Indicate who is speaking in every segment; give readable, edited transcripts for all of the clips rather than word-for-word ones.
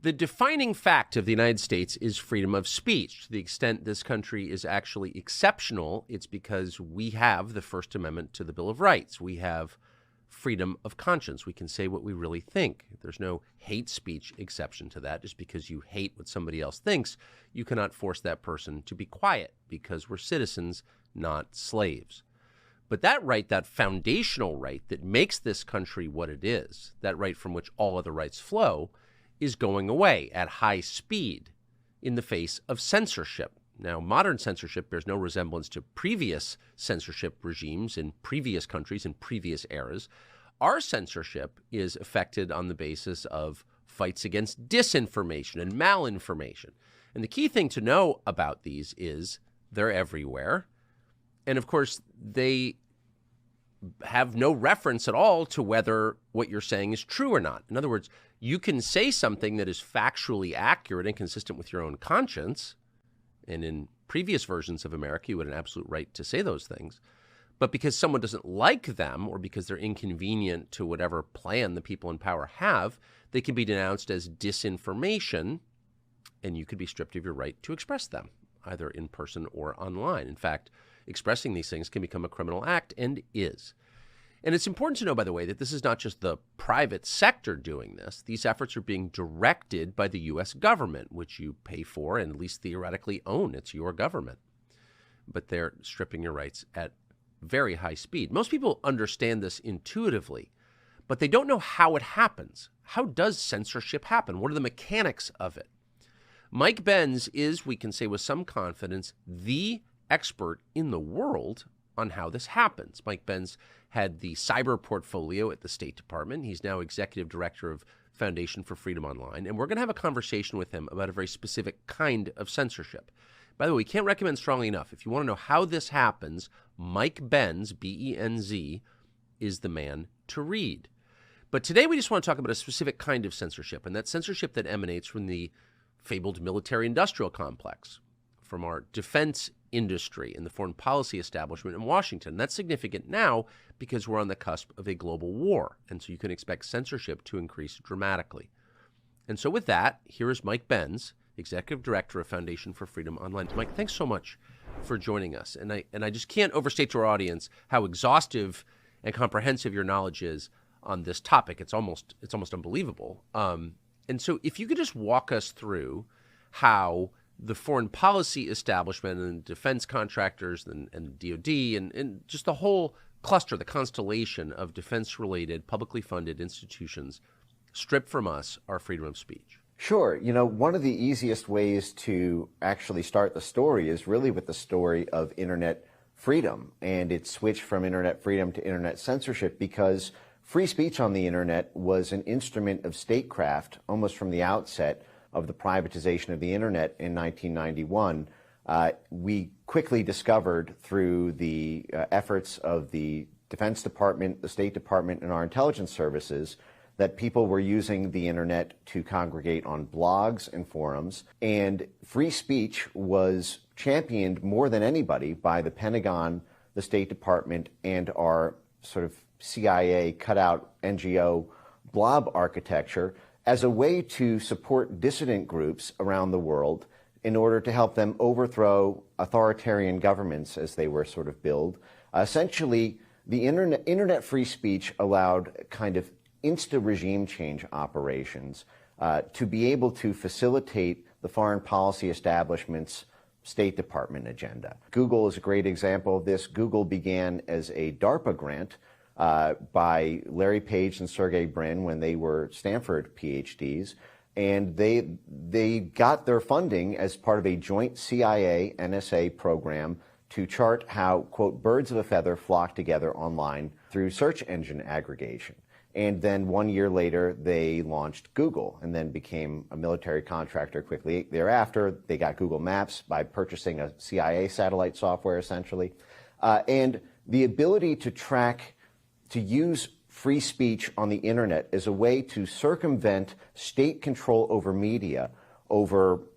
Speaker 1: The defining fact of the United States is freedom of speech. To the extent this country is actually exceptional, it's because we have the First Amendment to the Bill of Rights. We have freedom of conscience. We can say what we really think. There's no hate speech exception to that. Just because you hate what somebody else thinks, you cannot force that person to be quiet because we're citizens, not slaves. But that right, that foundational right that makes this country what it is, that right from which all other rights flow, is going away at high speed in the face of censorship. Now, modern censorship bears no resemblance to previous censorship regimes in previous countries in previous eras. Our censorship is affected on the basis of fights against disinformation and malinformation. And the key thing to know about these is they're everywhere. And of course, they have no reference at all to whether what you're saying is true or not. In other words, you can say something that is factually accurate and consistent with your own conscience. And in previous versions of America, you had an absolute right to say those things. But because someone doesn't like them or because they're inconvenient to whatever plan the people in power have, they can be denounced as disinformation, and you could be stripped of your right to express them, either in person or online. In fact, expressing these things can become a criminal act and is. And it's important to know, by the way, that this is not just the private sector doing this. These efforts are being directed by the U.S. government, which you pay for and at least theoretically own. It's your government. But they're stripping your rights at very high speed. Most people understand this intuitively, but they don't know how it happens. How does censorship happen? What are the mechanics of it? Mike Benz is, we can say with some confidence, the expert in the world on how this happens. Mike Benz had the cyber portfolio at the State Department. He's now executive director of Foundation for Freedom Online. And we're going to have a conversation with him about a very specific kind of censorship. By the way, we can't recommend strongly enough. If you want to know how this happens, Mike Benz, B-E-N-Z, is the man to read. But today we just want to talk about a specific kind of censorship, and that's censorship that emanates from the fabled military-industrial complex, from our defense industry and the foreign policy establishment in Washington. That's significant now because we're on the cusp of a global war, and so you can expect censorship to increase dramatically. And so with that, here is Mike Benz, Executive Director of Foundation for Freedom Online. Mike, thanks so much for joining us. And I just can't overstate to our audience how exhaustive and comprehensive your knowledge is on this topic. It's almost unbelievable. And so if you could just walk us through how the foreign policy establishment and defense contractors and DOD and just the whole cluster, the constellation of defense-related, publicly funded institutions strip from us our freedom of speech.
Speaker 2: Sure. You know, one of the easiest ways to actually start the story is really with the story of internet freedom and its switch from internet freedom to internet censorship, because free speech on the internet was an instrument of statecraft almost from the outset of the privatization of the internet in 1991. We quickly discovered through the efforts of the Defense Department, the State Department, and our intelligence services that people were using the internet to congregate on blogs and forums, and free speech was championed more than anybody by the Pentagon, the State Department, and our sort of CIA cutout NGO blob architecture as a way to support dissident groups around the world in order to help them overthrow authoritarian governments as they were sort of billed. Essentially, the internet free speech allowed kind of insta-regime change operations to be able to facilitate the foreign policy establishment's State Department agenda. Google is a great example of this. Google began as a DARPA grant by Larry Page and Sergey Brin when they were Stanford PhDs, and they got their funding as part of a joint CIA-NSA program to chart how, quote, birds of a feather flock together online through search engine aggregation. And then 1 year later, they launched Google and then became a military contractor quickly thereafter. They got Google Maps by purchasing a CIA satellite software, essentially. And the ability to use free speech on the internet as a way to circumvent state control over media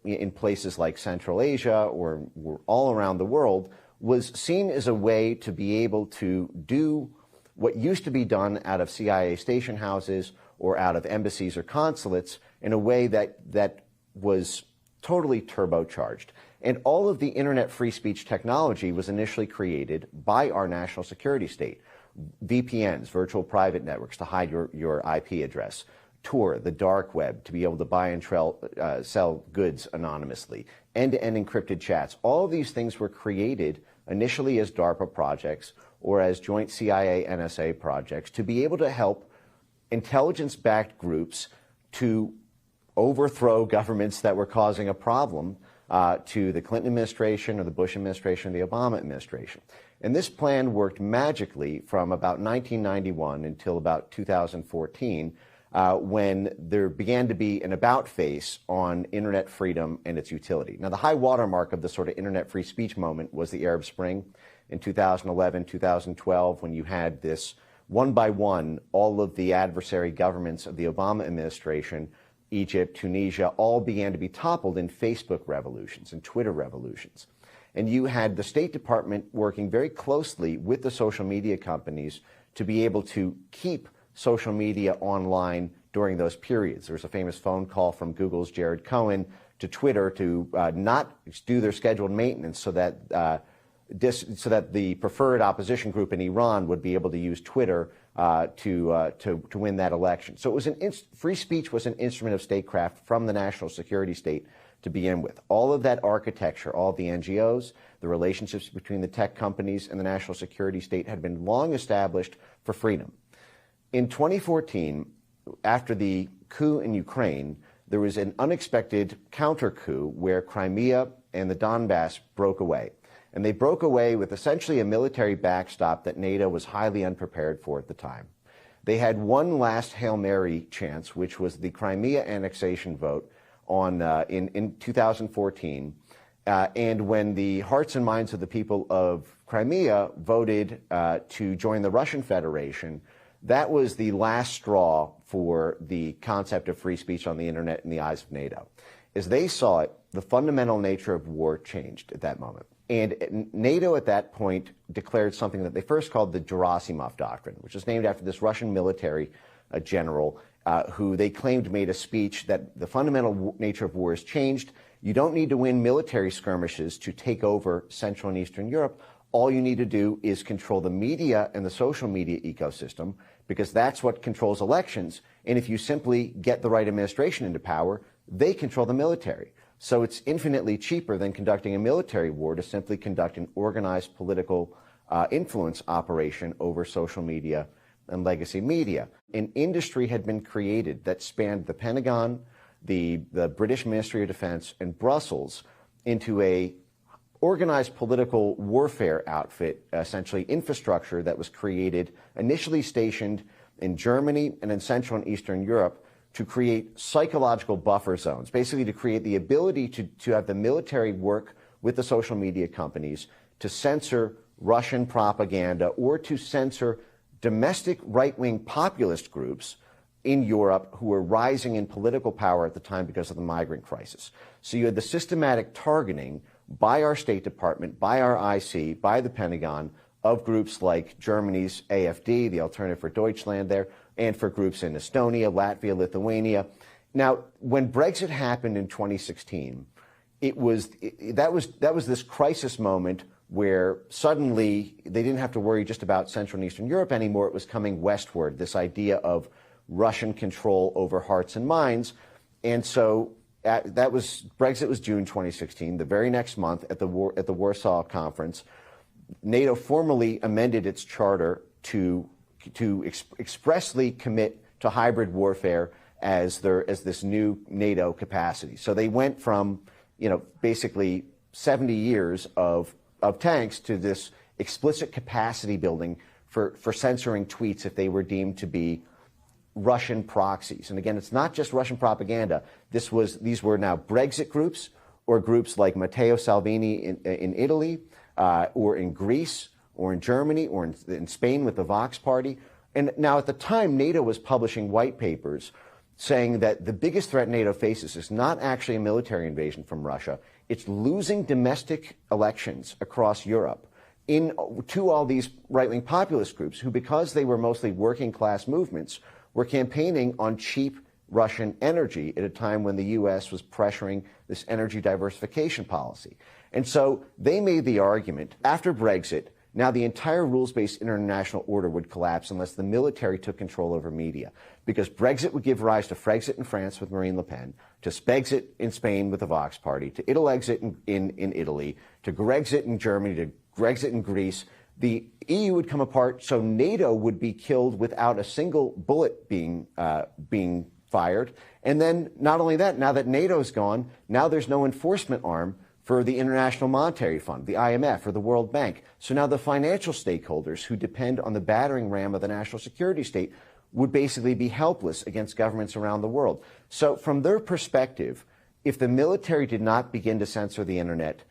Speaker 2: in places like Central Asia or all around the world was seen as a way to be able to do what used to be done out of CIA station houses or out of embassies or consulates in a way that was totally turbocharged. And all of the internet free speech technology was initially created by our national security state. VPNs, virtual private networks, to hide your IP address. Tor, the dark web, to be able to buy and sell goods anonymously. End-to-end encrypted chats. All of these things were created initially as DARPA projects or as joint CIA-NSA projects to be able to help intelligence-backed groups to overthrow governments that were causing a problem to the Clinton administration or the Bush administration or the Obama administration. And this plan worked magically from about 1991 until about 2014, when there began to be an about face on internet freedom and its utility. Now, the high watermark of the sort of internet free speech moment was the Arab Spring in 2011, 2012, when you had this one by one, all of the adversary governments of the Obama administration, Egypt, Tunisia, all began to be toppled in Facebook revolutions and Twitter revolutions. And you had the State Department working very closely with the social media companies to be able to keep social media online during those periods. There was a famous phone call from Google's Jared Cohen to Twitter to not do their scheduled maintenance so that the preferred opposition group in Iran would be able to use Twitter to win that election. So it was free speech was an instrument of statecraft from the national security state to begin with. All of that architecture, all of the NGOs, the relationships between the tech companies and the national security state had been long established for freedom. In 2014, after the coup in Ukraine, there was an unexpected counter-coup where Crimea and the Donbass broke away. And they broke away with essentially a military backstop that NATO was highly unprepared for at the time. They had one last Hail Mary chance, which was the Crimea annexation vote in 2014. And when the hearts and minds of the people of Crimea voted to join the Russian Federation, that was the last straw for the concept of free speech on the internet in the eyes of NATO. As they saw it, the fundamental nature of war changed at that moment. And NATO at that point declared something that they first called the Gerasimov Doctrine, which was named after this Russian military general who they claimed made a speech that the fundamental nature of war has changed. You don't need to win military skirmishes to take over Central and Eastern Europe. All you need to do is control the media and the social media ecosystem, because that's what controls elections. And if you simply get the right administration into power, they control the military. So it's infinitely cheaper than conducting a military war to simply conduct an organized political influence operation over social media and legacy media. An industry had been created that spanned the Pentagon, the British Ministry of Defense, and Brussels into a organized political warfare outfit, essentially infrastructure that was created, initially stationed in Germany and in Central and Eastern Europe, to create psychological buffer zones, basically to create the ability to have the military work with the social media companies to censor Russian propaganda or to censor domestic right-wing populist groups in Europe who were rising in political power at the time because of the migrant crisis. So you had the systematic targeting by our State Department, by our IC, by the Pentagon, of groups like Germany's AfD, the Alternative for Deutschland there, and for groups in Estonia, Latvia, Lithuania. Now, when Brexit happened in 2016, that was this crisis moment where suddenly they didn't have to worry just about Central and Eastern Europe anymore. It was coming westward, this idea of Russian control over hearts and minds. And so Brexit was June 2016. The very next month at the Warsaw Conference, NATO formally amended its charter to expressly commit to hybrid warfare as this new NATO capacity. So they went from, basically 70 years of tanks to this explicit capacity building for censoring tweets if they were deemed to be Russian proxies. And again, it's not just Russian propaganda. These were now Brexit groups or groups like Matteo Salvini in Italy or in Greece or in Germany or in Spain with the Vox Party. And now at the time, NATO was publishing white papers saying that the biggest threat NATO faces is not actually a military invasion from Russia. It's losing domestic elections across Europe to all these right-wing populist groups who, because they were mostly working-class movements, were campaigning on cheap Russian energy at a time when the U.S. was pressuring this energy diversification policy. And so they made the argument, after Brexit, now the entire rules-based international order would collapse unless the military took control over media, because Brexit would give rise to Frexit in France with Marine Le Pen, to Spexit in Spain with the Vox Party, to Italexit in Italy, to Grexit in Germany, to Grexit in Greece. The EU would come apart, so NATO would be killed without a single bullet being fired. And then not only that, now that NATO's gone, now there's no enforcement arm for the International Monetary Fund, the IMF, or the World Bank. So now the financial stakeholders who depend on the battering ram of the national security state would basically be helpless against governments around the world. So from their perspective, if the military did not begin to censor the internet,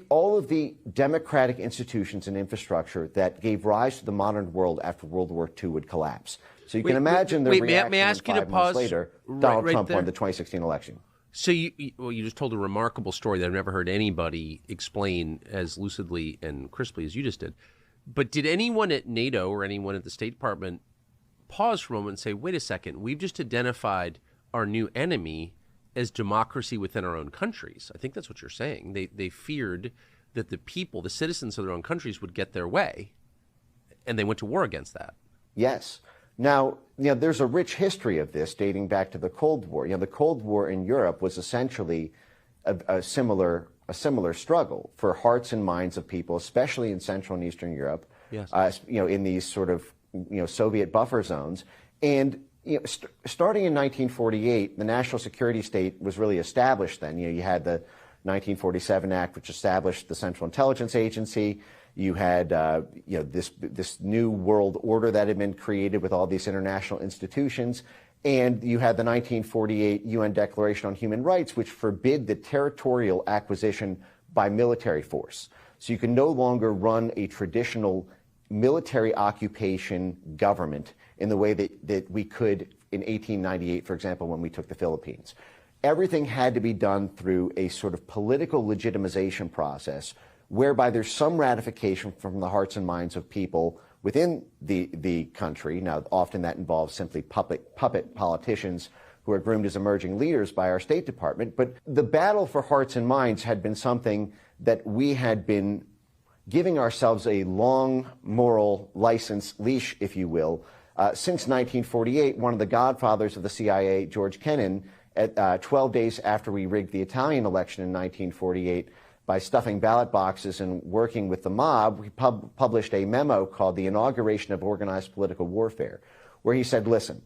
Speaker 2: all of the democratic institutions and infrastructure that gave rise to the modern world after World War II would collapse. So you can imagine the reaction
Speaker 1: may I ask you to
Speaker 2: 5 months
Speaker 1: pause
Speaker 2: later, Donald Trump
Speaker 1: there?
Speaker 2: won the 2016 election.
Speaker 1: So you just told a remarkable story that I've never heard anybody explain as lucidly and crisply as you just did. But did anyone at NATO or anyone at the State Department pause for a moment and say, wait a second, we've just identified our new enemy as democracy within our own countries? I think that's what you're saying. They feared that the people, the citizens of their own countries, would get their way, and they went to war against that.
Speaker 2: Yes. Now, there's a rich history of this dating back to the Cold War. The Cold War in Europe was essentially a similar struggle for hearts and minds of people, especially in Central and Eastern Europe.
Speaker 1: Yes.
Speaker 2: In these sort of Soviet buffer zones. And starting in 1948, the national security state was really established then. You had the 1947 Act, which established the Central Intelligence Agency. You had this new world order that had been created with all these international institutions. And you had the 1948 UN Declaration on Human Rights, which forbid the territorial acquisition by military force. So you can no longer run a traditional military occupation government in the way that we could in 1898, for example, when we took the Philippines. Everything had to be done through a sort of political legitimization process whereby there's some ratification from the hearts and minds of people within the country. Now, often that involves simply puppet politicians who are groomed as emerging leaders by our State Department. But the battle for hearts and minds had been something that we had been giving ourselves a long moral license leash, if you will. Since 1948, one of the godfathers of the CIA, George Kennan, at 12 days after we rigged the Italian election in 1948, by stuffing ballot boxes and working with the mob, we published a memo called The Inauguration of Organized Political Warfare, where he said, listen,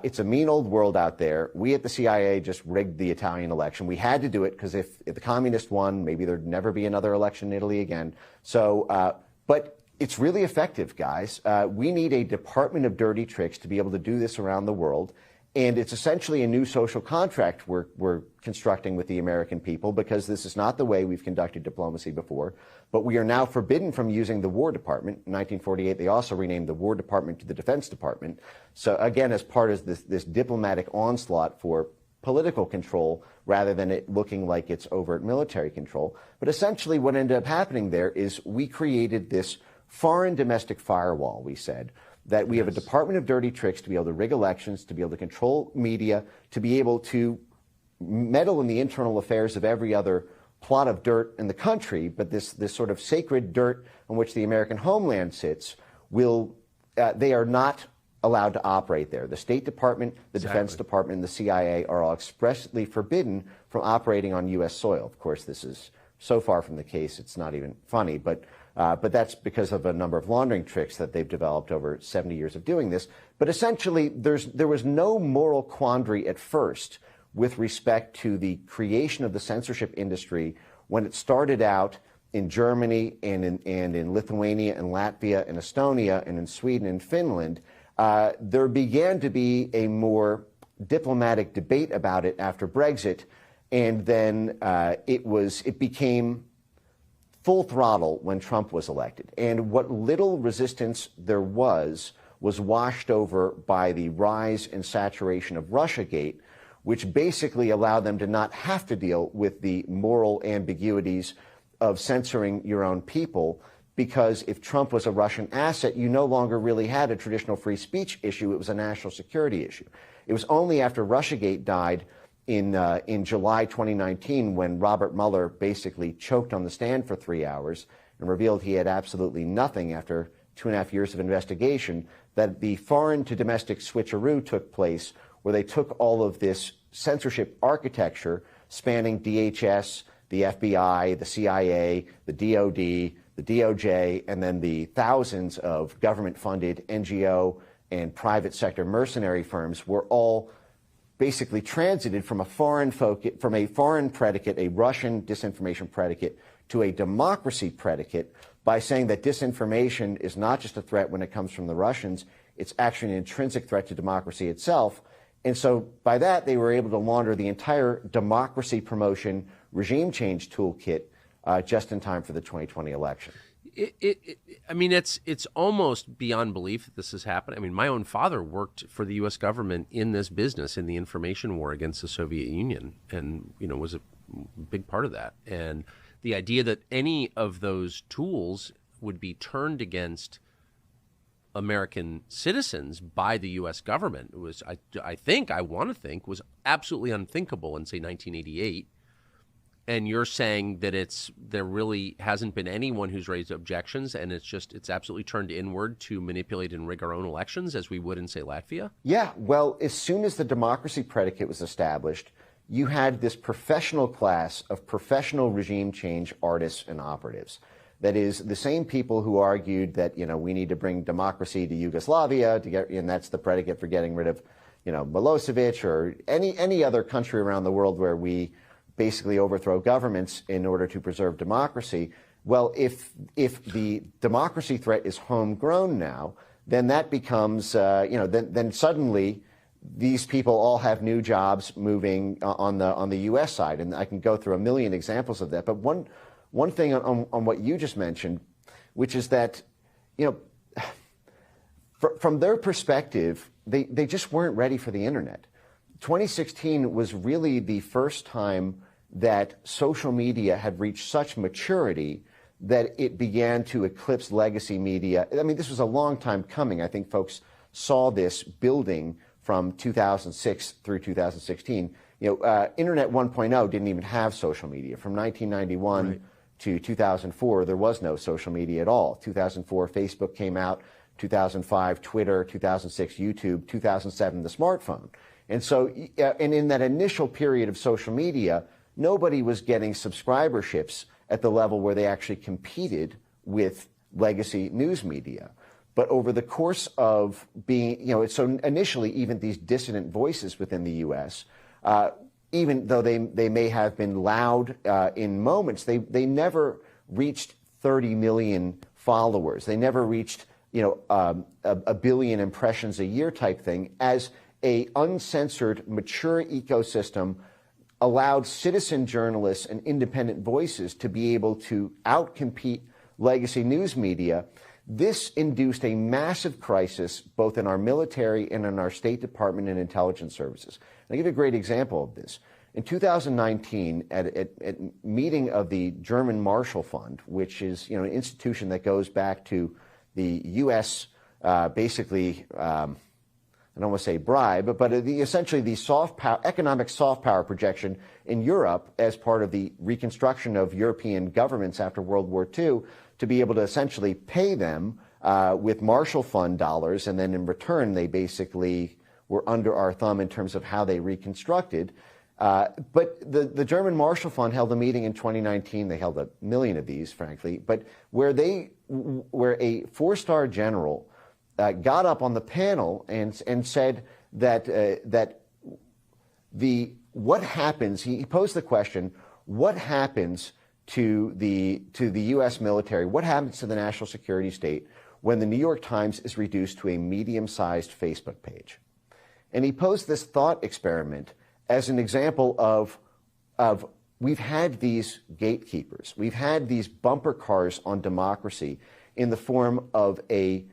Speaker 2: it's a mean old world out there. We at the CIA just rigged the Italian election. We had to do it because if the communists won, maybe there'd never be another election in Italy again. So, but it's really effective, guys. We need a Department of Dirty Tricks to be able to do this around the world. And it's essentially a new social contract we're constructing with the American people, because this is not the way we've conducted diplomacy before. But we are now forbidden from using the War Department. In 1948, they also renamed the War Department to the Defense Department. So again, as part of this diplomatic onslaught for political control rather than it looking like it's overt military control. But essentially what ended up happening there is we created this foreign domestic firewall, we said, that we have a Department of Dirty Tricks to be able to rig elections, to be able to control media, to be able to meddle in the internal affairs of every other plot of dirt in the country. But this sort of sacred dirt on which the American homeland sits, they are not allowed to operate there. The State Department, the Defense Department, and the CIA are all expressly forbidden from operating on U.S. soil. Of course, this is so far from the case, it's not even funny, but that's because of a number of laundering tricks that they've developed over 70 years of doing this. But essentially, there was no moral quandary at first with respect to the creation of the censorship industry when it started out in Germany and in Lithuania and Latvia and Estonia and in Sweden and Finland. There began to be a more diplomatic debate about it after Brexit, and then it became full throttle when Trump was elected. And what little resistance there was washed over by the rise and saturation of Russiagate, which basically allowed them to not have to deal with the moral ambiguities of censoring your own people, because if Trump was a Russian asset, you no longer really had a traditional free speech issue. It was a national security issue. It was only after Russiagate died in July 2019 when Robert Mueller basically choked on the stand for 3 hours and revealed he had absolutely nothing after 2.5 years of investigation, that the foreign to domestic switcheroo took place, where they took all of this censorship architecture spanning DHS, the FBI, the CIA, the DOD, the DOJ, and then the thousands of government-funded NGO and private sector mercenary firms were all basically transited from a foreign predicate, a Russian disinformation predicate, to a democracy predicate by saying that disinformation is not just a threat when it comes from the Russians, it's actually an intrinsic threat to democracy itself. And so by that, they were able to launder the entire democracy promotion regime change toolkit just in time for the 2020 election.
Speaker 1: I mean, it's almost beyond belief that this has happened. I mean, my own father worked for the U.S. government in this business, in the information war against the Soviet Union, and, was a big part of that. And the idea that any of those tools would be turned against American citizens by the U.S. government was, I want to think, was absolutely unthinkable in, say, 1988. And you're saying that there really hasn't been anyone who's raised objections, and it's absolutely turned inward to manipulate and rig our own elections as we would in, say, Latvia?
Speaker 2: Yeah, well, as soon as the democracy predicate was established, you had this professional class of professional regime change artists and operatives. That is, the same people who argued that, we need to bring democracy to Yugoslavia and that's the predicate for getting rid of, Milosevic or any other country around the world where we basically overthrow governments in order to preserve democracy. Well, if the democracy threat is homegrown now, then that becomes, then suddenly these people all have new jobs moving on the U.S. side, and I can go through a million examples of that. But one thing on what you just mentioned, which is that, from their perspective, they just weren't ready for the internet. 2016 was really the first time that social media had reached such maturity that it began to eclipse legacy media. I mean, this was a long time coming. I think folks saw this building from 2006 through 2016. Internet 1.0 didn't even have social media. From 1991 to 2004, there was no social media at all. 2004, Facebook came out. 2005, Twitter. 2006, YouTube. 2007, the smartphone. And so, and in that initial period of social media, nobody was getting subscriberships at the level where they actually competed with legacy news media. But over the course of being, so initially even these dissident voices within the U.S., even though they may have been loud in moments, they never reached 30 million followers. They never reached, a billion impressions a year type thing, as a uncensored, mature ecosystem allowed citizen journalists and independent voices to be able to outcompete legacy news media. This induced a massive crisis both in our military and in our State Department and intelligence services. And I'll give you a great example of this. In 2019, at a meeting of the German Marshall Fund, which is an institution that goes back to the U.S. Basically, I don't want to say bribe, but essentially the economic soft power projection in Europe as part of the reconstruction of European governments after World War II, to be able to essentially pay them with Marshall Fund dollars, and then in return they basically were under our thumb in terms of how they reconstructed. But the German Marshall Fund held a meeting in 2019. They held 1 million of these, frankly, but where a four-star general got up on the panel and said that what happens. He posed the question: what happens to the U.S. military? What happens to the national security state when the New York Times is reduced to a medium-sized Facebook page? And he posed this thought experiment as an example of we've had these gatekeepers, we've had these bumper cars on democracy in the form of a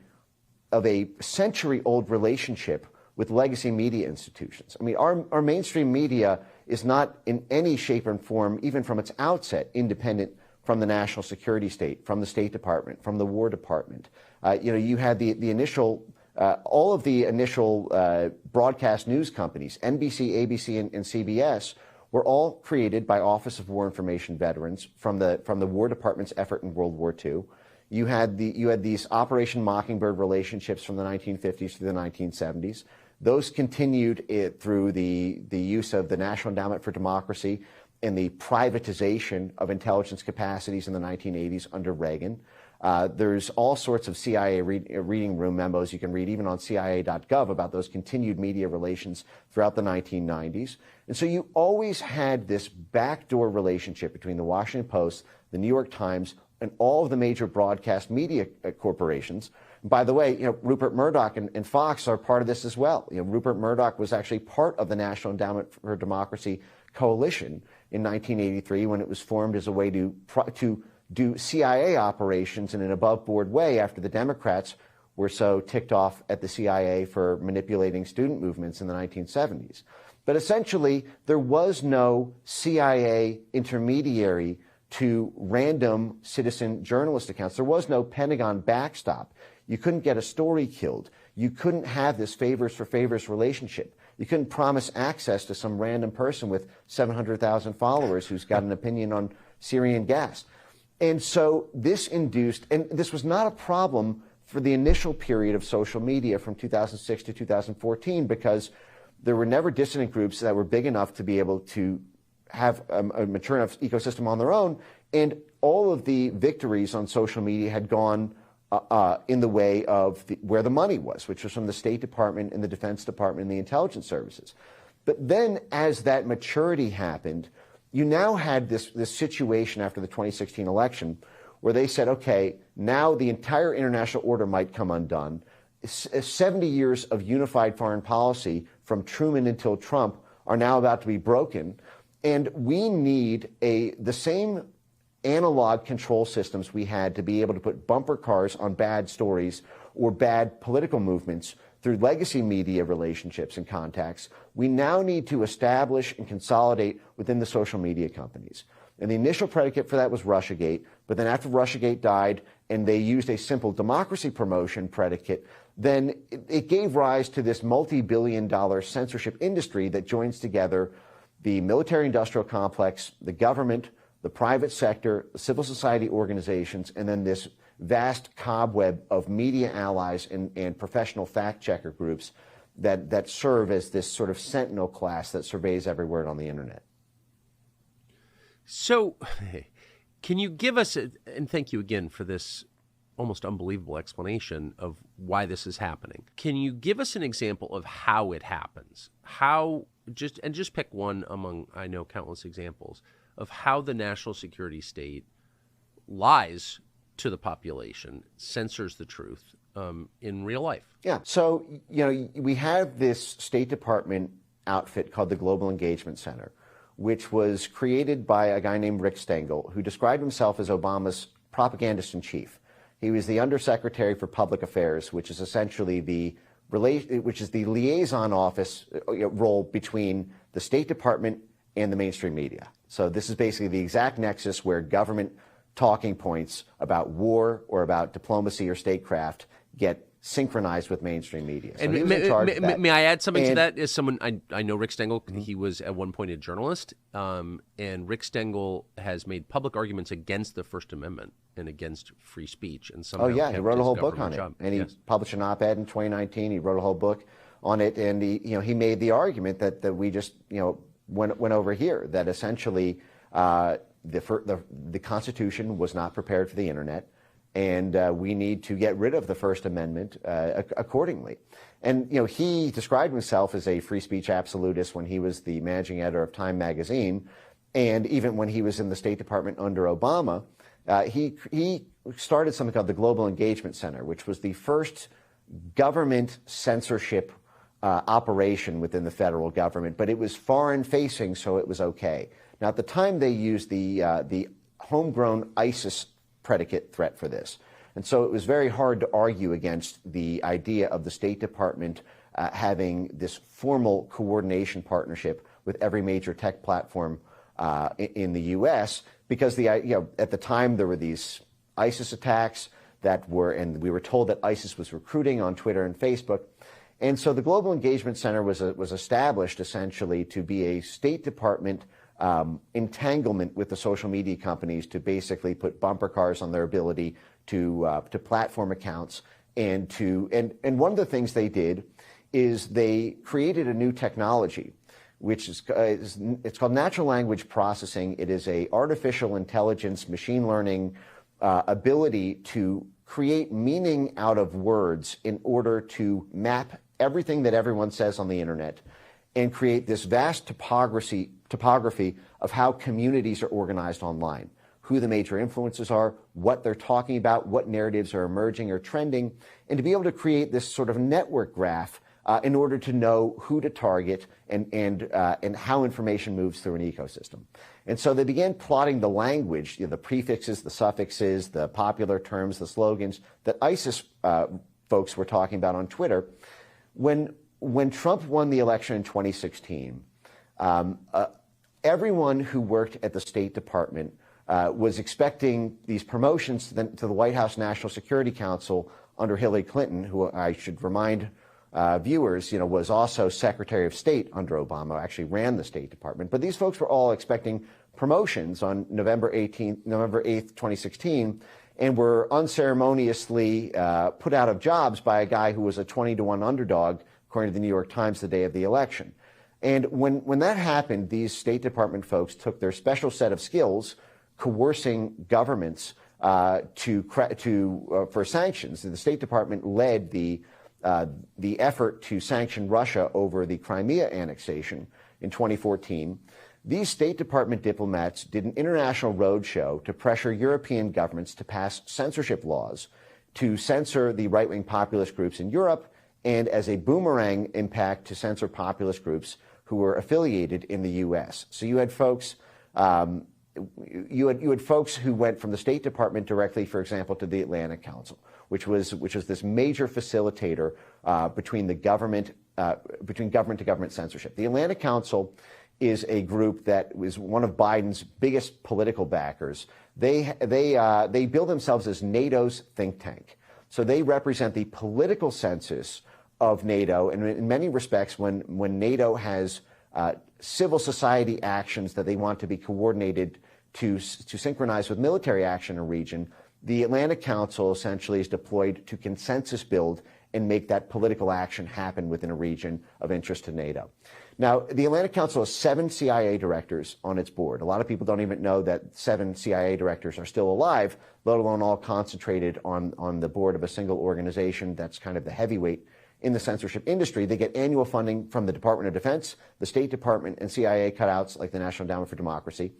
Speaker 2: century-old relationship with legacy media institutions. I mean, our mainstream media is not in any shape or form, even from its outset, independent from the national security state, from the State Department, from the War Department. You had the initial all of the initial broadcast news companies, NBC, ABC, and CBS, were all created by Office of War Information veterans from the War Department's effort in World War II. You had these Operation Mockingbird relationships from the 1950s through the 1970s. Those continued through the use of the National Endowment for Democracy and the privatization of intelligence capacities in the 1980s under Reagan. There's all sorts of CIA reading room memos you can read even on CIA.gov about those continued media relations throughout the 1990s. And so you always had this backdoor relationship between the Washington Post, the New York Times, and all of the major broadcast media corporations. And by the way, Rupert Murdoch and Fox are part of this as well. Rupert Murdoch was actually part of the National Endowment for Democracy coalition in 1983 when it was formed as a way to do CIA operations in an above-board way after the Democrats were so ticked off at the CIA for manipulating student movements in the 1970s. But essentially, there was no CIA intermediary to random citizen journalist accounts. There was no Pentagon backstop. You couldn't get a story killed. You couldn't have this favors for favors relationship. You couldn't promise access to some random person with 700,000 followers who's got an opinion on Syrian gas. And so this induced, and this was not a problem for the initial period of social media from 2006 to 2014 because there were never dissident groups that were big enough to be able to have a mature enough ecosystem on their own, and all of the victories on social media had gone in the way of where the money was, which was from the State Department and the Defense Department and the intelligence services. But then as that maturity happened, you now had this situation after the 2016 election where they said, okay, now the entire international order might come undone. 70 years of unified foreign policy from Truman until Trump are now about to be broken. And we need the same analog control systems we had to be able to put bumper cars on bad stories or bad political movements through legacy media relationships and contacts. We now need to establish and consolidate within the social media companies. And the initial predicate for that was Russiagate, but then after Russiagate died and they used a simple democracy promotion predicate, then it gave rise to this multi-billion-dollar censorship industry that joins together the military-industrial complex, the government, the private sector, the civil society organizations, and then this vast cobweb of media allies and professional fact-checker groups that serve as this sort of sentinel class that surveys every word on the internet.
Speaker 1: So can you give us, and thank you again for this almost unbelievable explanation of why this is happening. Can you give us an example of how it happens? Just pick one among, I know, countless examples of how the national security state lies to the population, censors the truth in real life.
Speaker 2: Yeah. So, we have this State Department outfit called the Global Engagement Center, which was created by a guy named Rick Stengel, who described himself as Obama's propagandist in chief. He was the Undersecretary for Public Affairs, which is essentially the liaison office role between the State Department and the mainstream media. So this is basically the exact nexus where government talking points about war or about diplomacy or statecraft get synchronized with mainstream media. So
Speaker 1: and may I add something to that? As someone, I know Rick Stengel, he was at one point a journalist, and Rick Stengel has made public arguments against the First Amendment and against free speech. And
Speaker 2: he wrote a whole book on it. And he published an op-ed in 2019. He wrote a whole book on it, and he made the argument that we just went over here, that essentially the Constitution was not prepared for the internet, and we need to get rid of the First Amendment accordingly. And he described himself as a free speech absolutist when he was the managing editor of Time magazine, and even when he was in the State Department under Obama, he started something called the Global Engagement Center, which was the first government censorship operation within the federal government, but it was foreign-facing, so it was okay. Now, at the time, they used the homegrown ISIS predicate threat for this. And so it was very hard to argue against the idea of the State Department having this formal coordination partnership with every major tech platform in the U.S. because at the time there were these ISIS attacks. and we were told that ISIS was recruiting on Twitter and Facebook. And so the Global Engagement Center was established essentially to be a State Department entanglement with the social media companies to basically put bumper cars on their ability to platform accounts and one of the things they did is they created a new technology, which it's called natural language processing. It is a artificial intelligence, machine learning ability to create meaning out of words in order to map everything that everyone says on the internet and create this vast topography of how communities are organized online, who the major influences are, what they're talking about, what narratives are emerging or trending, and to be able to create this sort of network graph in order to know who to target and how information moves through an ecosystem. And so they began plotting the language, the prefixes, the suffixes, the popular terms, the slogans that ISIS folks were talking about on Twitter. When Trump won the election in 2016, everyone who worked at the State Department was expecting these promotions to the White House National Security Council under Hillary Clinton, who I should remind viewers, was also Secretary of State under Obama, actually ran the State Department. But these folks were all expecting promotions on November 8th, 2016, and were unceremoniously put out of jobs by a guy who was a 20-to-1 underdog, according to the New York Times, the day of the election. And when that happened, these State Department folks took their special set of skills, coercing governments for sanctions. The State Department led the effort to sanction Russia over the Crimea annexation in 2014. These State Department diplomats did an international roadshow to pressure European governments to pass censorship laws to censor the right-wing populist groups in Europe, and as a boomerang impact to censor populist groups who were affiliated in the U.S. So you had folks. You had folks who went from the State Department directly, for example, to the Atlantic Council, which was this major facilitator between government to government censorship. The Atlantic Council is a group that was one of Biden's biggest political backers. They bill themselves as NATO's think tank, so they represent the political census of NATO, and in many respects, when NATO has civil society actions that they want to be coordinated to synchronize with military action in a region, the Atlantic Council essentially is deployed to consensus build and make that political action happen within a region of interest to NATO. Now, the Atlantic Council has 7 CIA directors on its board. A lot of people don't even know that 7 CIA directors are still alive, let alone all concentrated on the board of a single organization that's kind of the heavyweight in the censorship industry. They get annual funding from the Department of Defense, the State Department, and CIA cutouts like the National Endowment for Democracy.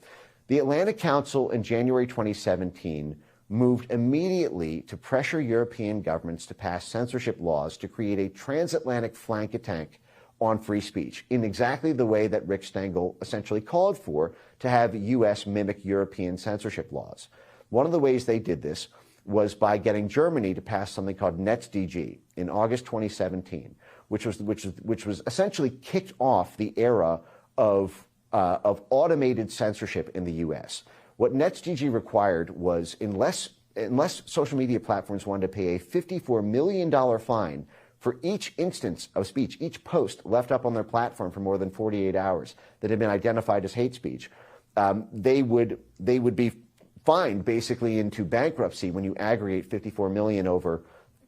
Speaker 2: The Atlantic Council in January 2017 moved immediately to pressure European governments to pass censorship laws to create a transatlantic flank attack on free speech in exactly the way that Rick Stengel essentially called for to have U.S. mimic European censorship laws. One of the ways they did this was by getting Germany to pass something called NetzDG in August 2017, which was essentially kicked off the era of automated censorship in the U.S. What NetzDG required was, unless social media platforms wanted to pay a $54 million fine for each instance of speech, each post left up on their platform for more than 48 hours that had been identified as hate speech, they would be fined basically into bankruptcy when you aggregate 54 million over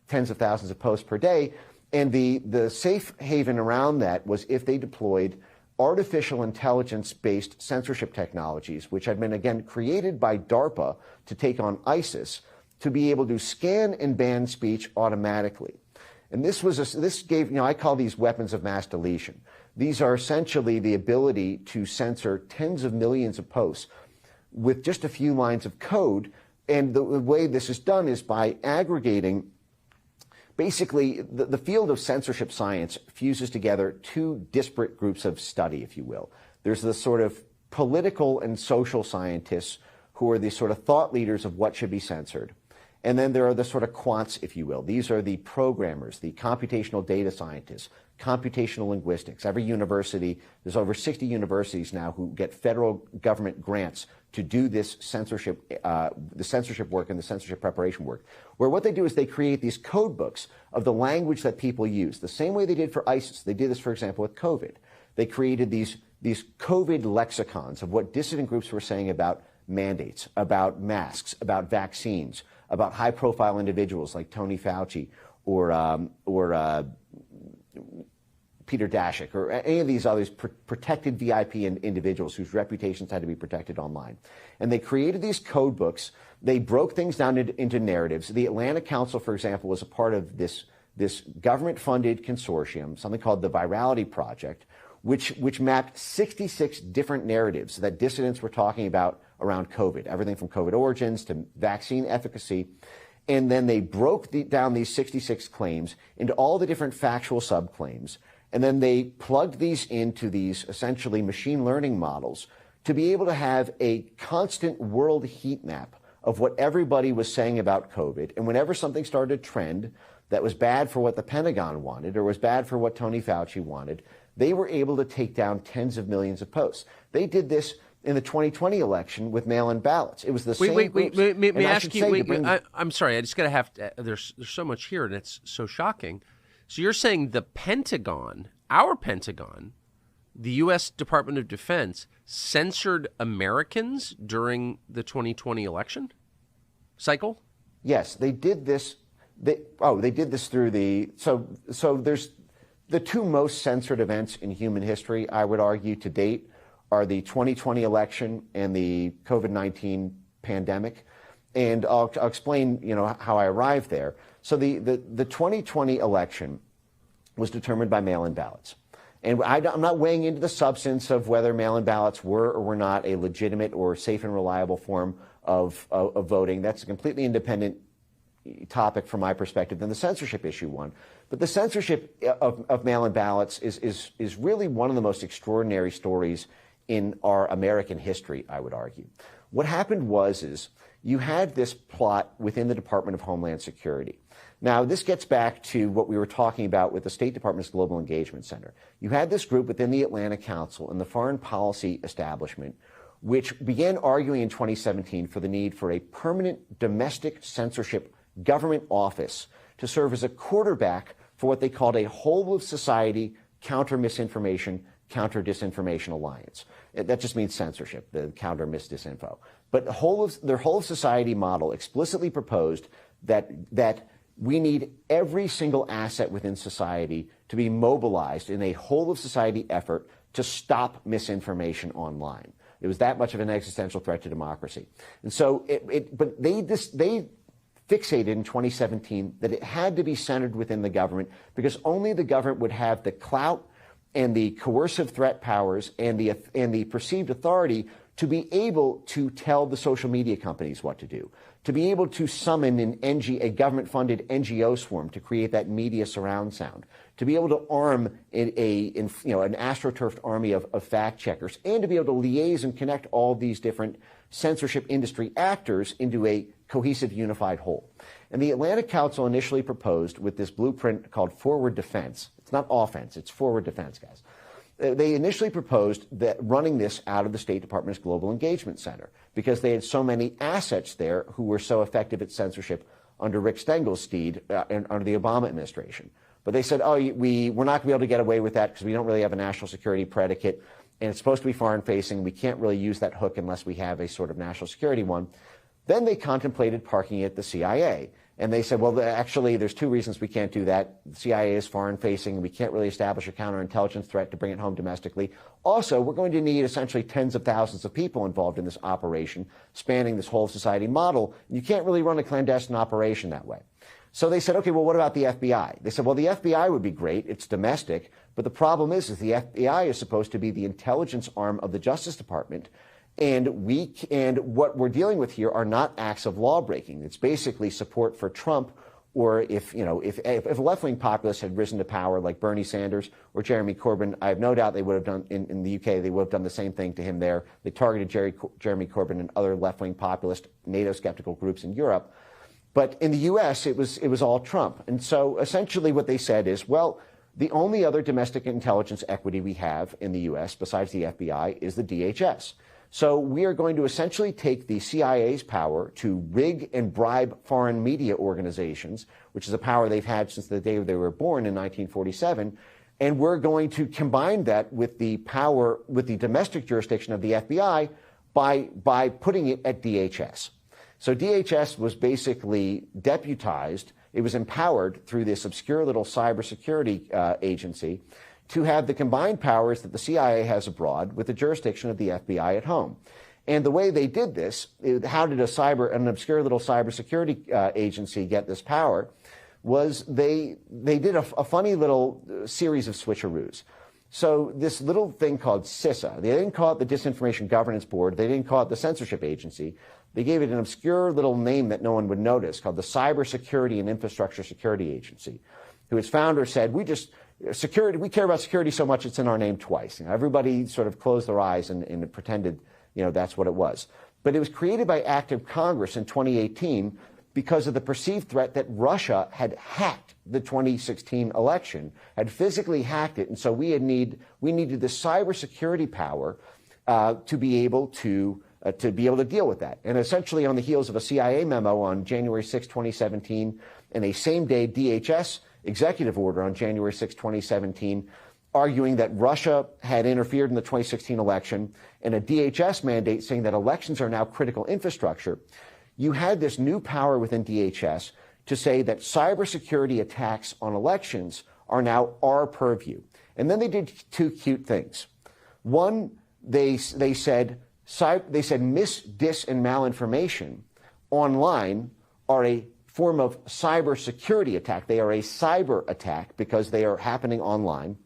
Speaker 2: tens of thousands of posts per day. And the safe haven around that was if they deployed artificial intelligence-based censorship technologies, which had been, again, created by DARPA to take on ISIS, to be able to scan and ban speech automatically. And this gave, I call these weapons of mass deletion. These are essentially the ability to censor tens of millions of posts with just a few lines of code. And the way this is done is by aggregating. Basically, the field of censorship science fuses together 2 disparate groups of study, if you will. There's the sort of political and social scientists who are the sort of thought leaders of what should be censored. And then there are the sort of quants, if you will. These are the programmers, the computational data scientists, computational linguistics. Every university, there's over 60 universities now who get federal government grants to do this censorship, the censorship work and the censorship preparation work, where what they do is they create these code books of the language that people use, the same way they did for ISIS. They did this, for example, with COVID. They created these COVID lexicons of what dissident groups were saying about mandates, about masks, about vaccines, about high-profile individuals like Tony Fauci or Peter Daszak, or any of these others protected VIP individuals whose reputations had to be protected online. And they created these code books. They broke things down into narratives. The Atlanta Council, for example, was a part of this government-funded consortium, something called the Virality Project, which mapped 66 different narratives that dissidents were talking about around COVID, everything from COVID origins to vaccine efficacy. And then they broke down these 66 claims into all the different factual subclaims. And then they plugged these into these essentially machine learning models to be able to have a constant world heat map of what everybody was saying about COVID. And whenever something started to trend that was bad for what the Pentagon wanted or was bad for what Tony Fauci wanted, they were able to take down tens of millions of posts. They did this in the 2020 election with mail-in ballots. It was the same.
Speaker 1: Wait. May I ask you? I'm sorry. I just got to have to. There's so much here, and it's so shocking. So you're saying the Pentagon, our Pentagon, the U.S. Department of Defense, censored Americans during the 2020 election cycle?
Speaker 2: Yes, they did this. They did this through the so there's the two most censored events in human history, I would argue, to date, are the 2020 election and the COVID-19 pandemic. And I'll explain, how I arrived there. So the 2020 election was determined by mail-in ballots. And I'm not weighing into the substance of whether mail-in ballots were or were not a legitimate or safe and reliable form of voting. That's a completely independent topic from my perspective than the censorship issue one. But the censorship of mail-in ballots is really one of the most extraordinary stories in our American history, I would argue. What happened is you had this plot within the Department of Homeland Security. Now, this gets back to what we were talking about with the State Department's Global Engagement Center. You had this group within the Atlanta Council and the foreign policy establishment, which began arguing in 2017 for the need for a permanent domestic censorship government office to serve as a quarterback for what they called a whole-of-society counter-misinformation, counter-disinformation alliance. That just means censorship, the counter-mis-disinfo. But their whole-of-society model explicitly proposed that we need every single asset within society to be mobilized in a whole-of-society effort to stop misinformation online. It was that much of an existential threat to democracy. And so, but they fixated in 2017 that it had to be centered within the government because only the government would have the clout and the coercive threat powers and the perceived authority to be able to tell the social media companies what to do, to be able to summon a government-funded NGO swarm to create that media surround sound, to be able to arm an astroturfed army of fact checkers, and to be able to liaise and connect all these different censorship industry actors into a cohesive, unified whole. And the Atlanta Council initially proposed with this blueprint called forward defense. It's not offense, it's forward defense, guys. They initially proposed that running this out of the State Department's Global Engagement Center because they had so many assets there who were so effective at censorship under Rick Stengel's steed and under the Obama administration. But they said, we're not going to be able to get away with that because we don't really have a national security predicate, and it's supposed to be foreign-facing. We can't really use that hook unless we have a sort of national security one. Then they contemplated parking it at the CIA. And they said, well, actually, there's two reasons we can't do that. The CIA is foreign-facing, and we can't really establish a counterintelligence threat to bring it home domestically. Also, we're going to need essentially tens of thousands of people involved in this operation, spanning this whole society model. You can't really run a clandestine operation that way. So they said, okay, well, what about the FBI? They said, well, the FBI would be great. It's domestic. But the problem is the FBI is supposed to be the intelligence arm of the Justice Department. And what we're dealing with here are not acts of law breaking. It's basically support for Trump, or if a left-wing populist had risen to power like Bernie Sanders or Jeremy Corbyn, I have no doubt they would have done in the UK. They would have done the same thing to him there. They targeted Jeremy Corbyn and other left-wing populist NATO skeptical groups in Europe. But in the U.S., it was all Trump. And so essentially what they said is, well, the only other domestic intelligence equity we have in the U.S. besides the FBI is the DHS. So we are going to essentially take the CIA's power to rig and bribe foreign media organizations, which is a power they've had since the day they were born in 1947, and we're going to combine that with the power, with the domestic jurisdiction of the FBI by putting it at DHS. So DHS was basically deputized, it was empowered through this obscure little cybersecurity agency to have the combined powers that the CIA has abroad with the jurisdiction of the FBI at home. And the way they did this, how did an obscure little cybersecurity agency get this power, was they did a funny little series of switcheroos. So this little thing called CISA, they didn't call it the Disinformation Governance Board, they didn't call it the Censorship Agency, they gave it an obscure little name that no one would notice called the Cybersecurity and Infrastructure Security Agency, who its founder said, we care about security so much it's in our name twice. Everybody sort of closed their eyes and pretended, that's what it was. But it was created by act of Congress in 2018 because of the perceived threat that Russia had hacked the 2016 election, had physically hacked it, and so we needed the cybersecurity power to be able to deal with that. And essentially, on the heels of a CIA memo on January 6, 2017, and a same-day DHS executive order on January 6, 2017, arguing that Russia had interfered in the 2016 election, and a DHS mandate saying that elections are now critical infrastructure, you had this new power within DHS to say that cybersecurity attacks on elections are now our purview. And then they did two cute things. One, they said mis, dis, and malinformation online are a form of cybersecurity attack. They are a cyber attack because they are happening online.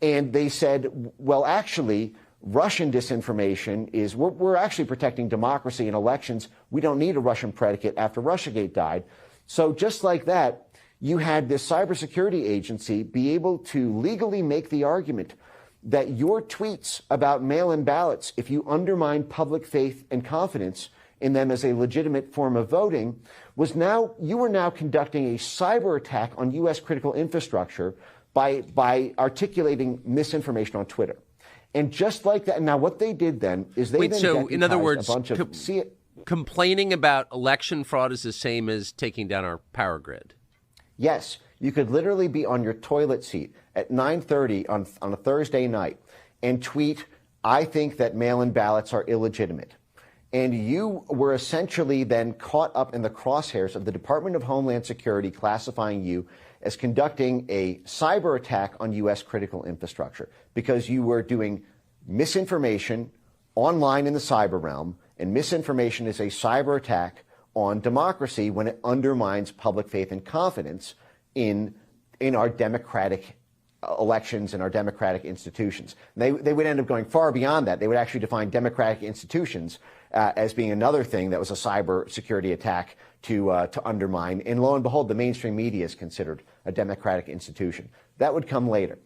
Speaker 2: And they said, well, actually, Russian disinformation is, we're actually protecting democracy and elections. We don't need a Russian predicate after Russiagate died. So just like that, you had this cybersecurity agency be able to legally make the argument that your tweets about mail-in ballots, if you undermine public faith and confidence in them as a legitimate form of voting, you were now conducting a cyber attack on U.S. critical infrastructure by articulating misinformation on Twitter. And just like that, now what they did then is they
Speaker 1: in other words, complaining about election fraud is the same as taking down our power grid.
Speaker 2: Yes, you could literally be on your toilet seat at 9:30 on a Thursday night and tweet, I think that mail-in ballots are illegitimate. And you were essentially then caught up in the crosshairs of the Department of Homeland Security classifying you as conducting a cyber attack on U.S. critical infrastructure because you were doing misinformation online in the cyber realm, and misinformation is a cyber attack on democracy when it undermines public faith and confidence in our democratic elections and our democratic institutions. They would end up going far beyond that. They would actually define democratic institutions as being another thing that was a cyber security attack to undermine. And lo and behold, the mainstream media is considered a democratic institution. That would come later.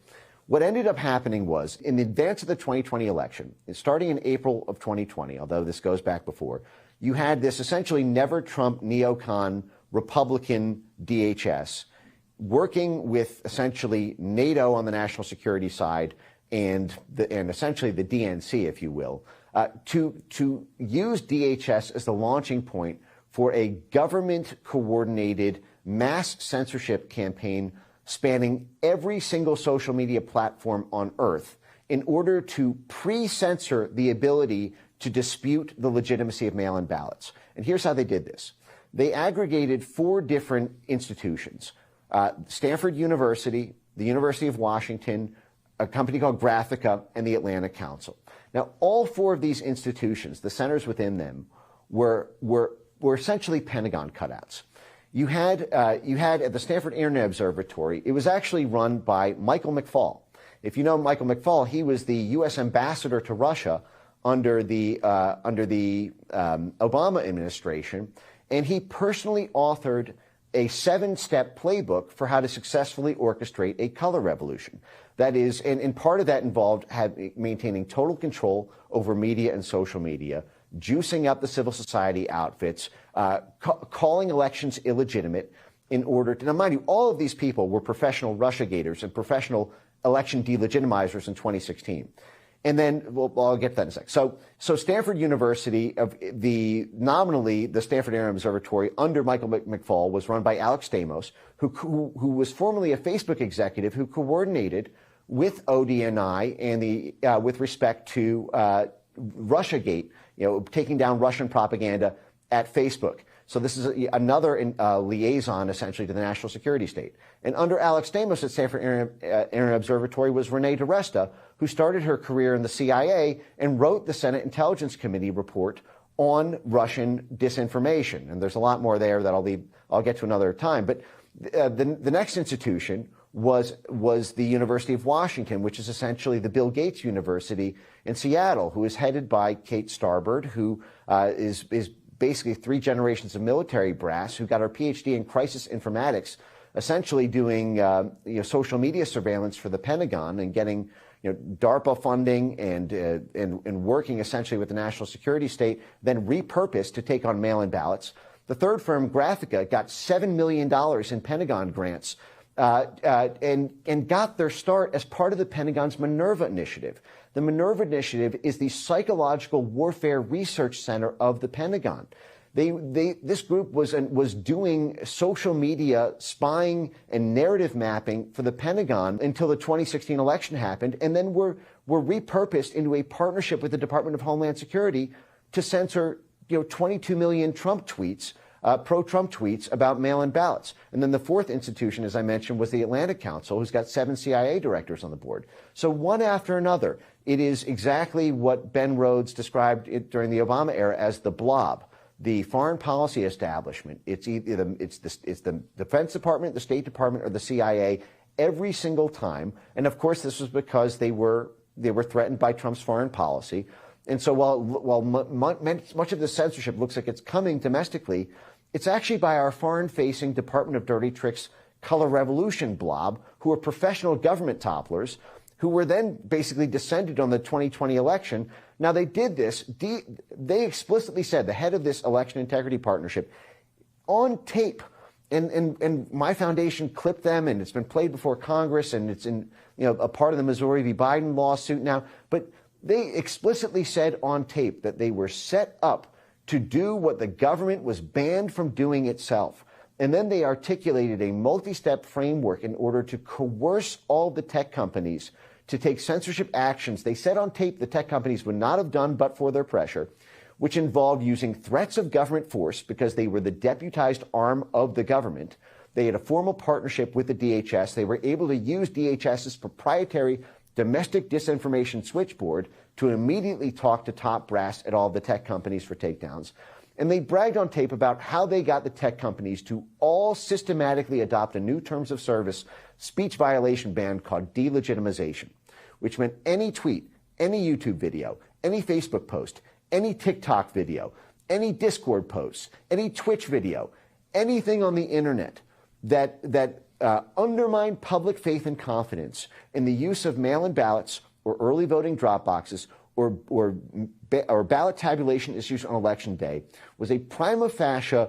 Speaker 2: What ended up happening was, in advance of the 2020 election, starting in April of 2020, although this goes back before, you had this essentially never-Trump neocon Republican DHS working with essentially NATO on the national security side and essentially the DNC, if you will, to use DHS as the launching point for a government-coordinated mass censorship campaign spanning every single social media platform on Earth in order to pre-censor the ability to dispute the legitimacy of mail-in ballots. And here's how they did this. They aggregated 4 different institutions, Stanford University, the University of Washington, a company called Graphica, and the Atlantic Council. Now, all 4 of these institutions, the centers within them, were essentially Pentagon cutouts. You had at the Stanford Internet Observatory, it was actually run by Michael McFaul. If you know Michael McFaul, he was the U.S. ambassador to Russia under the Obama administration, and he personally authored a 7-step playbook for how to successfully orchestrate a color revolution. That is, and part of that involved maintaining total control over media and social media, juicing up the civil society outfits, calling elections illegitimate in order to, now mind you, all of these people were professional Russiagators and professional election delegitimizers in 2016. And then, well, I'll get to that in a sec. So Stanford University, nominally the Stanford Internet Observatory under Michael McFaul, was run by Alex Stamos, who was formerly a Facebook executive who coordinated with ODNI and with respect to Russiagate, taking down Russian propaganda at Facebook. So this is another liaison, essentially, to the national security state. And under Alex Stamos at Stanford Internet Observatory was Renee DiResta, who started her career in the CIA and wrote the Senate Intelligence Committee report on Russian disinformation. And there's a lot more there that I'll get to another time. But the next institution was the University of Washington, which is essentially the Bill Gates University in Seattle, who is headed by Kate Starbird, who is basically 3 generations of military brass, who got her PhD in crisis informatics, essentially doing social media surveillance for the Pentagon and getting DARPA funding and working essentially with the national security state, then repurposed to take on mail-in ballots. The third firm, Graphica, got $7 million in Pentagon grants and got their start as part of the Pentagon's Minerva Initiative. The Minerva Initiative is the psychological warfare research center of the Pentagon. This group was doing social media spying and narrative mapping for the Pentagon until the 2016 election happened, and then were repurposed into a partnership with the Department of Homeland Security to censor 22 million Trump tweets, pro-Trump tweets about mail-in ballots. And then the fourth institution, as I mentioned, was the Atlantic Council, who's got 7 CIA directors on the board. So one after another, it is exactly what Ben Rhodes described during the Obama era as the blob, the foreign policy establishment. It's the Defense Department, the State Department, or the CIA every single time. And of course, this was because they were threatened by Trump's foreign policy. And so while much of the censorship looks like it's coming domestically, it's actually by our foreign-facing Department of Dirty Tricks Color Revolution blob, who are professional government topplers, who were then basically descended on the 2020 election. Now, they did this. They explicitly said, the head of this election integrity partnership, on tape, and my foundation clipped them, and it's been played before Congress, and it's in a part of the Missouri v. Biden lawsuit now. But they explicitly said on tape that they were set up to do what the government was banned from doing itself. And then they articulated a multi-step framework in order to coerce all the tech companies to take censorship actions they said on tape the tech companies would not have done but for their pressure, which involved using threats of government force because they were the deputized arm of the government. They had a formal partnership with the DHS. They were able to use DHS's proprietary domestic disinformation switchboard to immediately talk to top brass at all the tech companies for takedowns. And they bragged on tape about how they got the tech companies to all systematically adopt a new terms of service speech violation ban called delegitimization, which meant any tweet, any YouTube video, any Facebook post, any TikTok video, any Discord posts, any Twitch video, anything on the internet that undermined public faith and confidence in the use of mail-in ballots or early voting drop boxes or ballot tabulation issues on election day was a prima facie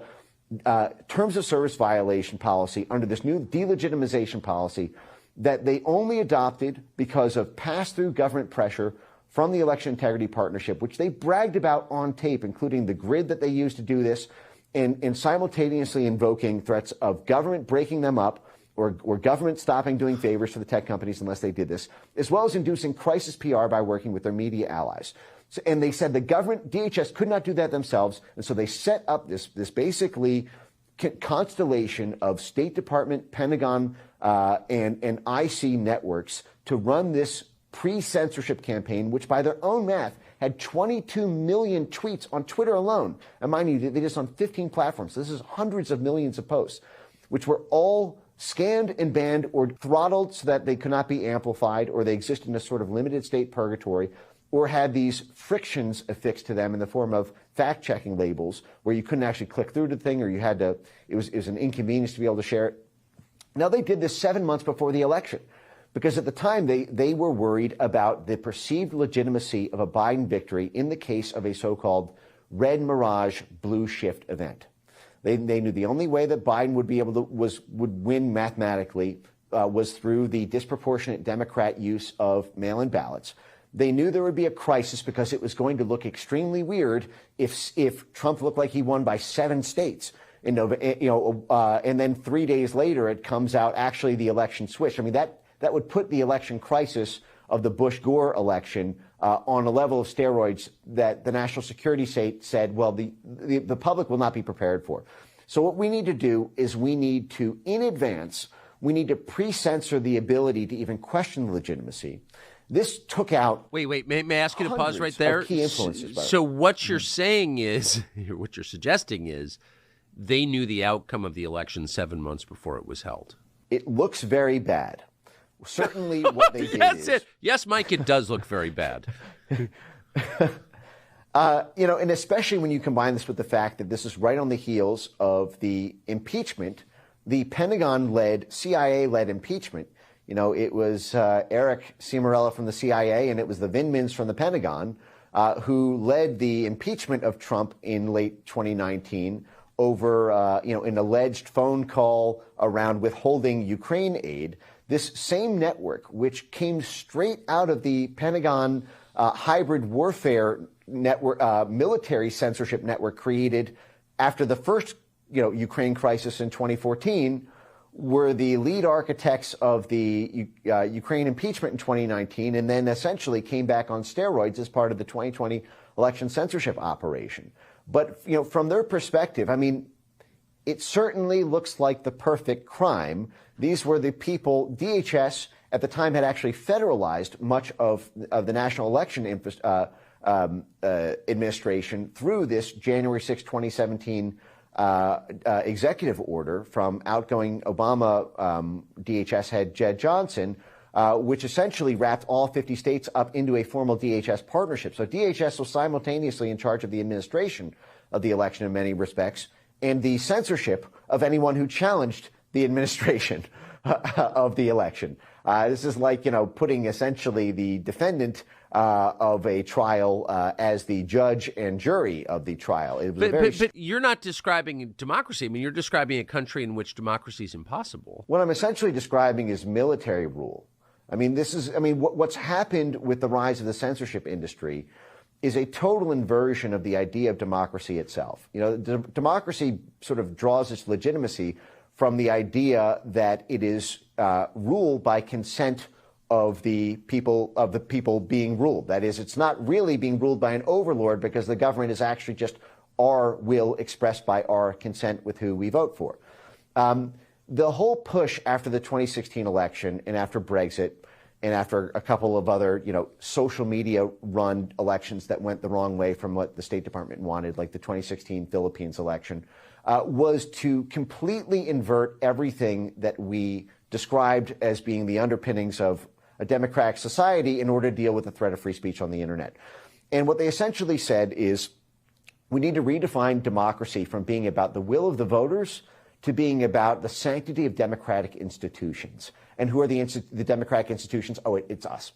Speaker 2: terms of service violation policy under this new delegitimization policy that they only adopted because of pass-through government pressure from the Election Integrity Partnership, which they bragged about on tape, including the grid that they used to do this, and simultaneously invoking threats of government breaking them up or government stopping doing favors for the tech companies unless they did this, as well as inducing crisis PR by working with their media allies. So, and they said the government, DHS, could not do that themselves, and so they set up this basically constellation of State Department, Pentagon, and IC networks to run this pre-censorship campaign, which by their own math had 22 million tweets on Twitter alone. And mind you, they did this on 15 platforms. So this is hundreds of millions of posts, which were all scanned and banned or throttled so that they could not be amplified, or they existed in a sort of limited state purgatory, or had these frictions affixed to them in the form of fact-checking labels where you couldn't actually click through the thing, or you had to, it was an inconvenience to be able to share it. Now, they did this 7 months before the election, because at the time they were worried about the perceived legitimacy of a Biden victory in the case of a so-called red mirage blue shift event. They knew the only way that Biden would be able to would win mathematically was through the disproportionate Democrat use of mail-in ballots. They knew there would be a crisis because it was going to look extremely weird if Trump looked like he won by 7 states. And then 3 days later, it comes out actually the election switched. I mean, that would put the election crisis of the Bush-Gore election on a level of steroids that the national security state said, well, the public will not be prepared for. So what we need to do is we need to, in advance, we need to pre-censor the ability to even question legitimacy. This took out.
Speaker 1: Wait. May I ask you to pause right there?
Speaker 2: Key influences.
Speaker 1: So what you're saying is, what you're suggesting is, they knew the outcome of the election 7 months before it was held.
Speaker 2: It looks very bad. Certainly, what they did is.
Speaker 1: Yes, Mike, it does look very bad.
Speaker 2: And especially when you combine this with the fact that this is right on the heels of the impeachment, the Pentagon-led, CIA-led impeachment. It was Eric Cimarella from the CIA, and it was the Vindmans from the Pentagon who led the impeachment of Trump in late 2019 over, an alleged phone call around withholding Ukraine aid. This same network, which came straight out of the Pentagon hybrid warfare network, military censorship network created after the first, Ukraine crisis in 2014, were the lead architects of the Ukraine impeachment in 2019, and then essentially came back on steroids as part of the 2020 election censorship operation. But, from their perspective, I mean, it certainly looks like the perfect crime. These were the people, DHS at the time had actually federalized much of the National Election Administration through this January 6, 2017 executive order from outgoing Obama DHS head Jed Johnson, which essentially wrapped all 50 states up into a formal DHS partnership. So DHS was simultaneously in charge of the administration of the election in many respects and the censorship of anyone who challenged the administration of the election. This is like, putting essentially the defendant of a trial as the judge and jury of the trial. It was
Speaker 1: but you're not describing democracy. I mean, you're describing a country in which democracy is impossible.
Speaker 2: What I'm essentially describing is military rule. I mean, what's happened with the rise of the censorship industry is a total inversion of the idea of democracy itself. Democracy sort of draws its legitimacy from the idea that it is ruled by consent of the people being ruled. That is, it's not really being ruled by an overlord because the government is actually just our will expressed by our consent with who we vote for. The whole push after the 2016 election and after Brexit and after a couple of other, social media run elections that went the wrong way from what the State Department wanted, like the 2016 Philippines election, was to completely invert everything that we described as being the underpinnings of a democratic society in order to deal with the threat of free speech on the internet. And what they essentially said is we need to redefine democracy from being about the will of the voters to being about the sanctity of democratic institutions. And who are the democratic institutions? Oh, it's us.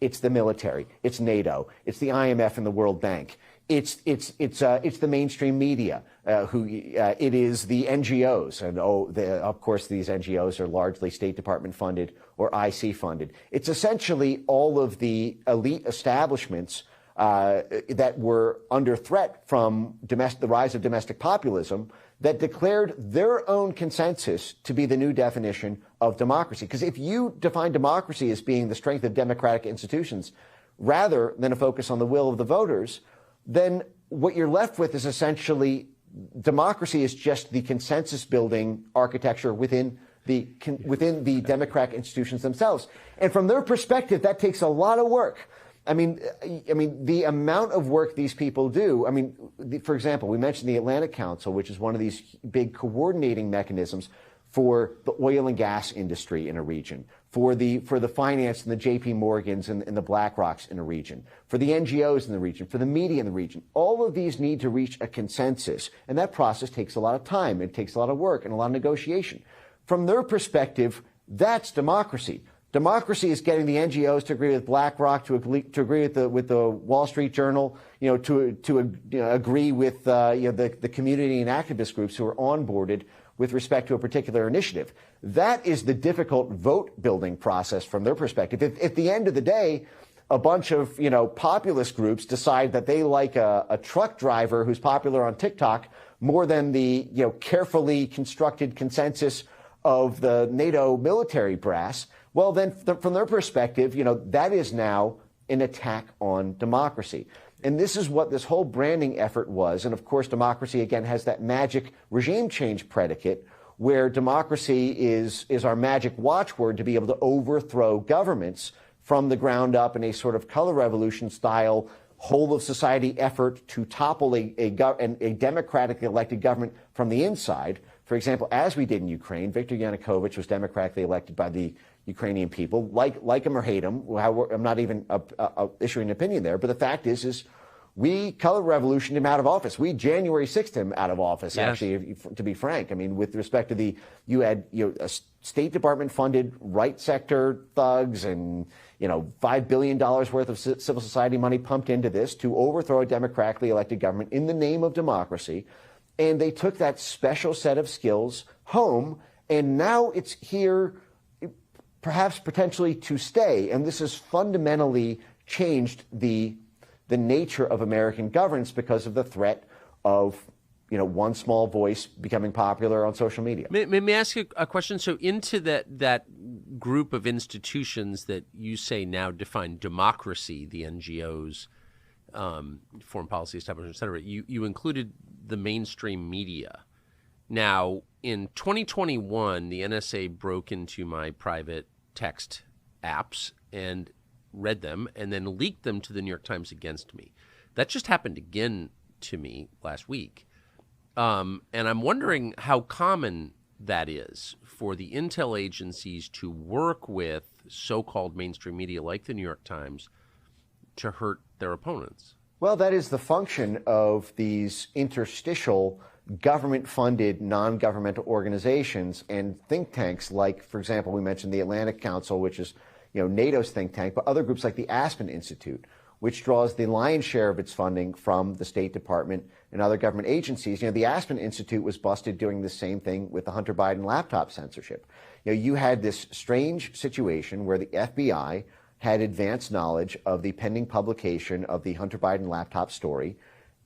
Speaker 2: It's the military. It's NATO. It's the IMF and the World Bank. It's the mainstream media. It is the NGOs, and of course these NGOs are largely State Department funded or IC funded. It's essentially all of the elite establishments that were under threat from the rise of domestic populism that declared their own consensus to be the new definition of democracy. Because if you define democracy as being the strength of democratic institutions rather than a focus on the will of the voters, then what you're left with is essentially democracy is just the consensus building architecture within the democratic institutions themselves. And from their perspective, that takes a lot of work. I mean, the amount of work these people do. I mean, for example, we mentioned the Atlantic Council, which is one of these big coordinating mechanisms for the oil and gas industry in a region, for the finance and the JP Morgans and the BlackRocks in a region, for the NGOs in the region, for the media in the region. All of these need to reach a consensus, and that process takes a lot of time. It takes a lot of work and a lot of negotiation. From their perspective, that's democracy. Democracy is getting the NGOs to agree with BlackRock, to agree with the Wall Street Journal, to agree with the community and activist groups who are onboarded with respect to a particular initiative. That is the difficult vote-building process from their perspective. At the end of the day, a bunch of, populist groups decide that they like a truck driver who's popular on TikTok more than the, carefully constructed consensus of the NATO military brass, well, then from their perspective, that is now an attack on democracy. And this is what this whole branding effort was. And of course, democracy, again, has that magic regime change predicate where democracy is our magic watchword to be able to overthrow governments from the ground up in a sort of color revolution style whole of society effort to topple a democratically elected government from the inside. For example, as we did in Ukraine, Viktor Yanukovych was democratically elected by the Ukrainian people, like him or hate him. I'm not even issuing an opinion there, but the fact is we color revolutioned him out of office. We January 6th him out of office, yes. Actually, to be frank. I mean, with respect to you had a State Department funded right sector thugs and, $5 billion worth of civil society money pumped into this to overthrow a democratically elected government in the name of democracy. And they took that special set of skills home, and now it's here, perhaps potentially to stay. And this has fundamentally changed the nature of American governance because of the threat of, one small voice becoming popular on social media.
Speaker 1: May I ask you a question? So into that group of institutions that you say now define democracy, the NGOs, foreign policy establishment, et cetera, you included the mainstream media. Now, in 2021, the NSA broke into my private text apps and read them and then leaked them to the New York Times against me. That just happened again to me last week. And I'm wondering how common that is for the intel agencies to work with so-called mainstream media like the New York Times to hurt their opponents.
Speaker 2: Well, that is the function of these interstitial government-funded non-governmental organizations and think tanks like, for example, we mentioned the Atlantic Council, which is NATO's think tank, but other groups like the Aspen Institute, which draws the lion's share of its funding from the State Department and other government agencies. The Aspen Institute was busted doing the same thing with the Hunter Biden laptop censorship. You had this strange situation where the FBI had advanced knowledge of the pending publication of the Hunter Biden laptop story,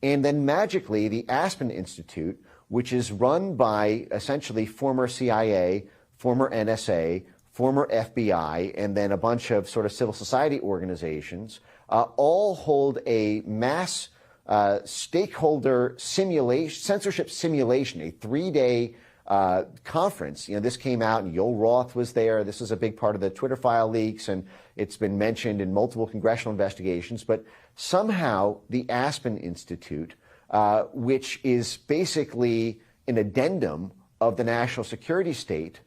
Speaker 2: and then magically the Aspen Institute, which is run by essentially former CIA, former NSA, former FBI, and then a bunch of sort of civil society organizations, all hold a mass stakeholder simulation, censorship simulation, a 3-day conference. This came out, and Yoel Roth was there. This is a big part of the Twitter file leaks, and it's been mentioned in multiple congressional investigations. But somehow the Aspen Institute, which is basically an addendum of the national security state,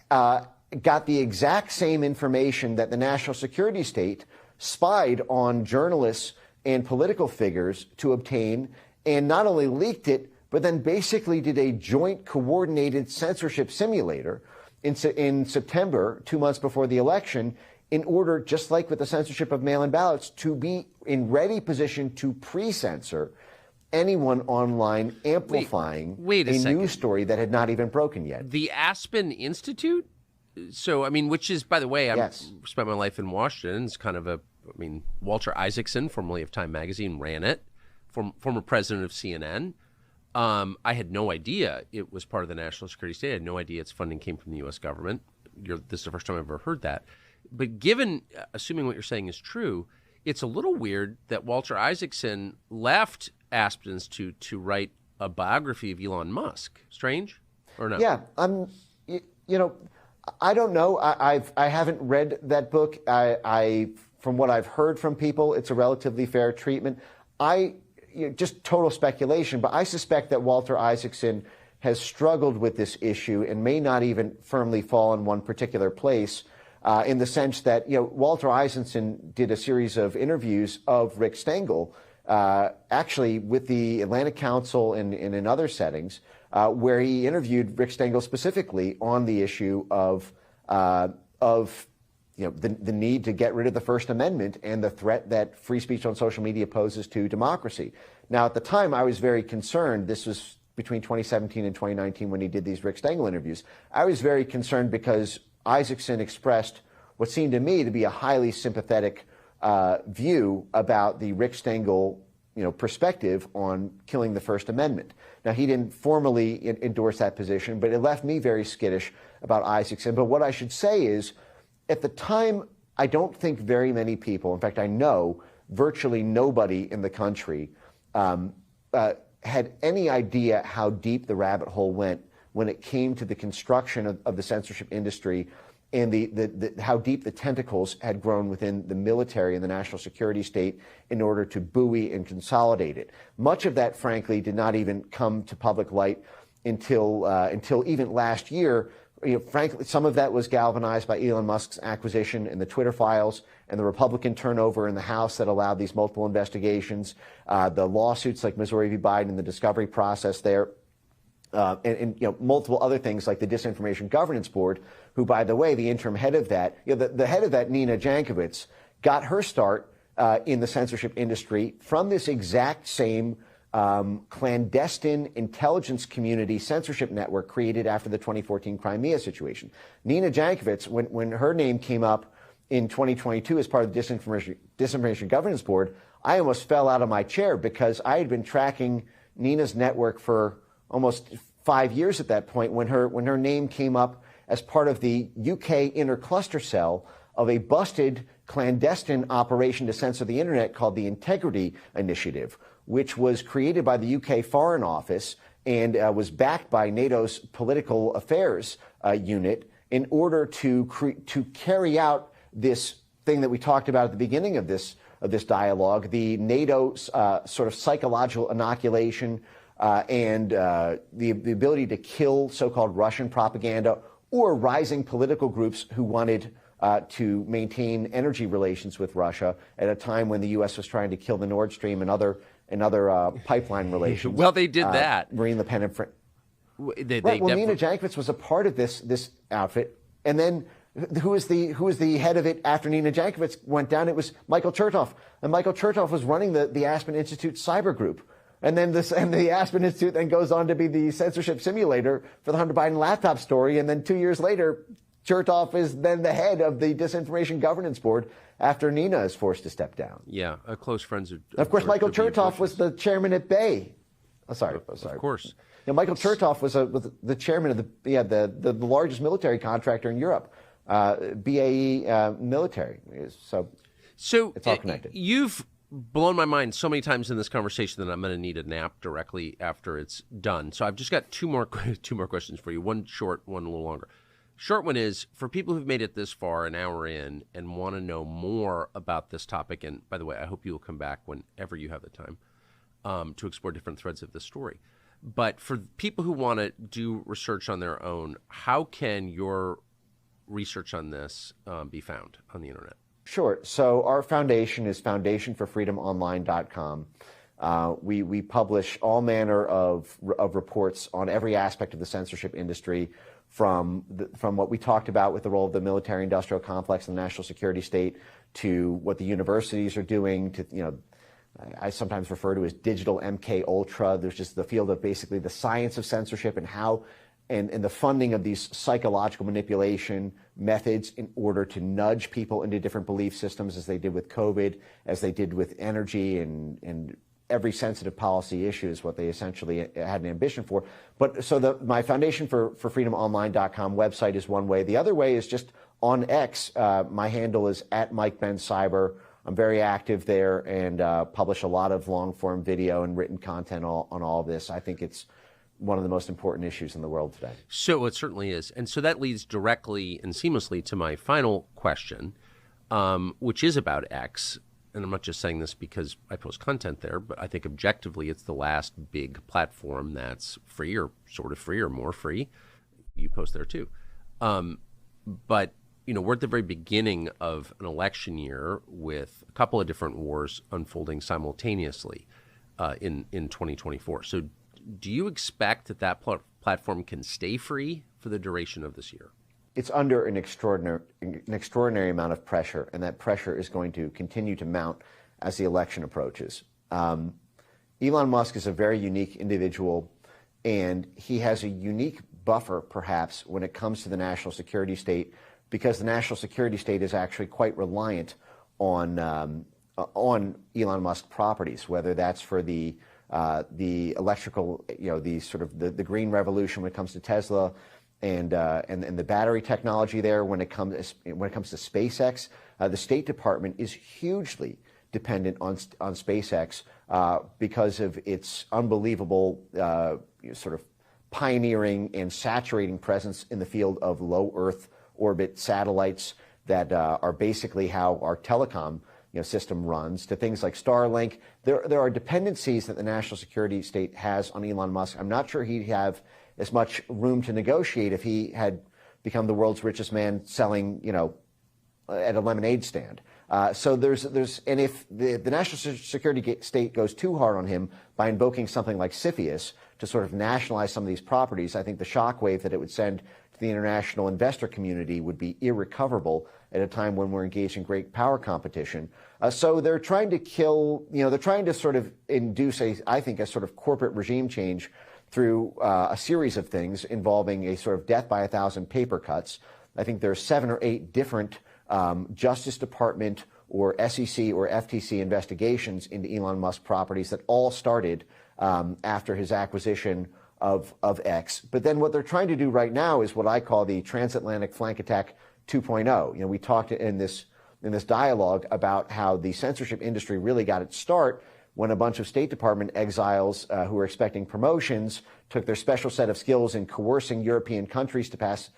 Speaker 2: got the exact same information that the national security state spied on journalists and political figures to obtain, and not only leaked it, but then basically did a joint coordinated censorship simulator in September, 2 months before the election, in order, just like with the censorship of mail-in ballots, to be in ready position to pre-censor anyone online amplifying a news story that had not even broken yet.
Speaker 1: The Aspen Institute? So, which is, by the way, I've spent my life in Washington. It's kind of Walter Isaacson, formerly of Time Magazine, ran it, former president of CNN. I had no idea it was part of the national security state. I had no idea its funding came from the U.S. government. This is the first time I've ever heard that. But assuming what you're saying is true, it's a little weird that Walter Isaacson left Aspen Institute to write a biography of Elon Musk. Strange, or no?
Speaker 2: Yeah, I don't know. I haven't read that book. From what I've heard from people, it's a relatively fair treatment. Just total speculation, but I suspect that Walter Isaacson has struggled with this issue and may not even firmly fall in one particular place, in the sense that Walter Isaacson did a series of interviews of Rick Stengel, actually with the Atlantic Council and in other settings, where he interviewed Rick Stengel specifically on the issue of the need to get rid of the First Amendment and the threat that free speech on social media poses to democracy. Now, at the time, I was very concerned. This was between 2017 and 2019 when he did these Rick Stengel interviews. I was very concerned because Isaacson expressed what seemed to me to be a highly sympathetic view about the Rick Stengel perspective on killing the First Amendment. Now, he didn't formally endorse that position, but it left me very skittish about Isaacson. But what I should say is, at the time, I don't think very many people, in fact, I know virtually nobody in the country had any idea how deep the rabbit hole went when it came to the construction of the censorship industry and how deep the tentacles had grown within the military and the national security state in order to buoy and consolidate it. Much of that, frankly, did not even come to public light until even last year. Frankly, some of that was galvanized by Elon Musk's acquisition and the Twitter files and the Republican turnover in the House that allowed these multiple investigations, the lawsuits like Missouri v. Biden and the discovery process there. And multiple other things like the Disinformation Governance Board, who, by the way, the interim head of that, the head of that, Nina Jankowicz, got her start in the censorship industry from this exact same clandestine intelligence community censorship network created after the 2014 Crimea situation. Nina Jankowicz, when her name came up in 2022 as part of the Disinformation Governance Board, I almost fell out of my chair because I had been tracking Nina's network for almost 5 years at that point when her name came up as part of the UK intercluster cell of a busted clandestine operation to censor the internet called the Integrity Initiative, which was created by the UK Foreign Office and was backed by NATO's political affairs unit in order to carry out this thing that we talked about at the beginning of this dialogue, the NATO sort of psychological inoculation and the ability to kill so-called Russian propaganda or rising political groups who wanted to maintain energy relations with Russia at a time when the U.S. was trying to kill the Nord Stream and other pipeline relations.
Speaker 1: Well, they did that.
Speaker 2: Marine Le Pen and Nina Jankowicz was a part of this outfit, and then who was the head of it after Nina Jankowicz went down? It was Michael Chertoff, and Michael Chertoff was running the Aspen Institute cyber group. And then the Aspen Institute then goes on to be the censorship simulator for the Hunter Biden laptop story. And then 2 years later, Chertoff is then the head of the Disinformation Governance Board after Nina is forced to step down.
Speaker 1: Yeah, close friends.
Speaker 2: Of course, Michael Chertoff was the chairman at Bay. Sorry.
Speaker 1: Of course.
Speaker 2: Michael Chertoff was the chairman of the largest military contractor in Europe, BAE Military. So it's all connected.
Speaker 1: You've blown my mind so many times in this conversation that I'm going to need a nap directly after it's done. So I've just got two more questions for you. One short, one a little longer. Short one is, for people who've made it this far, an hour in, and want to know more about this topic, and by the way, I hope you will come back whenever you have the time to explore different threads of this story. But for people who want to do research on their own, how can your research on this be found on the internet?
Speaker 2: Sure. So our foundation is foundationforfreedomonline.com. We publish all manner of reports on every aspect of the censorship industry, from what we talked about with the role of the military-industrial complex and the national security state, to what the universities are doing, to I sometimes refer to as digital MK Ultra. There's just the field of basically the science of censorship and how and the funding of these psychological manipulation methods in order to nudge people into different belief systems, as they did with COVID, as they did with energy and every sensitive policy issue is what they essentially had an ambition for. But so my foundation for freedomonline.com website is one way. The other way is just on X. My handle is at Mike Benz Cyber. I'm very active there and publish a lot of long-form video and written content on all of this. I think it's one of the most important issues in the world today.
Speaker 1: So it certainly is. And so that leads directly and seamlessly to my final question, which is about X. And I'm not just saying this because I post content there, but I think objectively it's the last big platform that's free or sort of free or more free. You post there too. But, we're at the very beginning of an election year with a couple of different wars unfolding simultaneously in 2024. So do you expect that platform can stay free for the duration of this year?
Speaker 2: It's under an extraordinary amount of pressure, and that pressure is going to continue to mount as the election approaches. Elon Musk is a very unique individual, and he has a unique buffer, perhaps, when it comes to the national security state, because the national security state is actually quite reliant on Elon Musk properties, whether that's for the electrical, the sort of the green revolution when it comes to Tesla, and the battery technology there. When it comes to SpaceX, the State Department is hugely dependent on SpaceX because of its unbelievable sort of pioneering and saturating presence in the field of low Earth orbit satellites that are basically how our telecom system runs, to things like Starlink. There are dependencies that the national security state has on Elon Musk. I'm not sure he'd have as much room to negotiate if he had become the world's richest man selling, at a lemonade stand. So and if the national security state goes too hard on him by invoking something like CFIUS to sort of nationalize some of these properties, I think the shockwave that it would send to the international investor community would be irrecoverable at a time when we're engaged in great power competition. So they're trying to they're trying to sort of induce I think a sort of corporate regime change through a series of things involving a sort of death by 1,000 paper cuts. I think there are 7 or 8 different Justice Department or SEC or FTC investigations into Elon Musk properties that all started after his acquisition of X. But then what they're trying to do right now is what I call the transatlantic flank attack 2.0. We talked in this dialogue about how the censorship industry really got its start when a bunch of State Department exiles who were expecting promotions took their special set of skills in coercing European countries to pass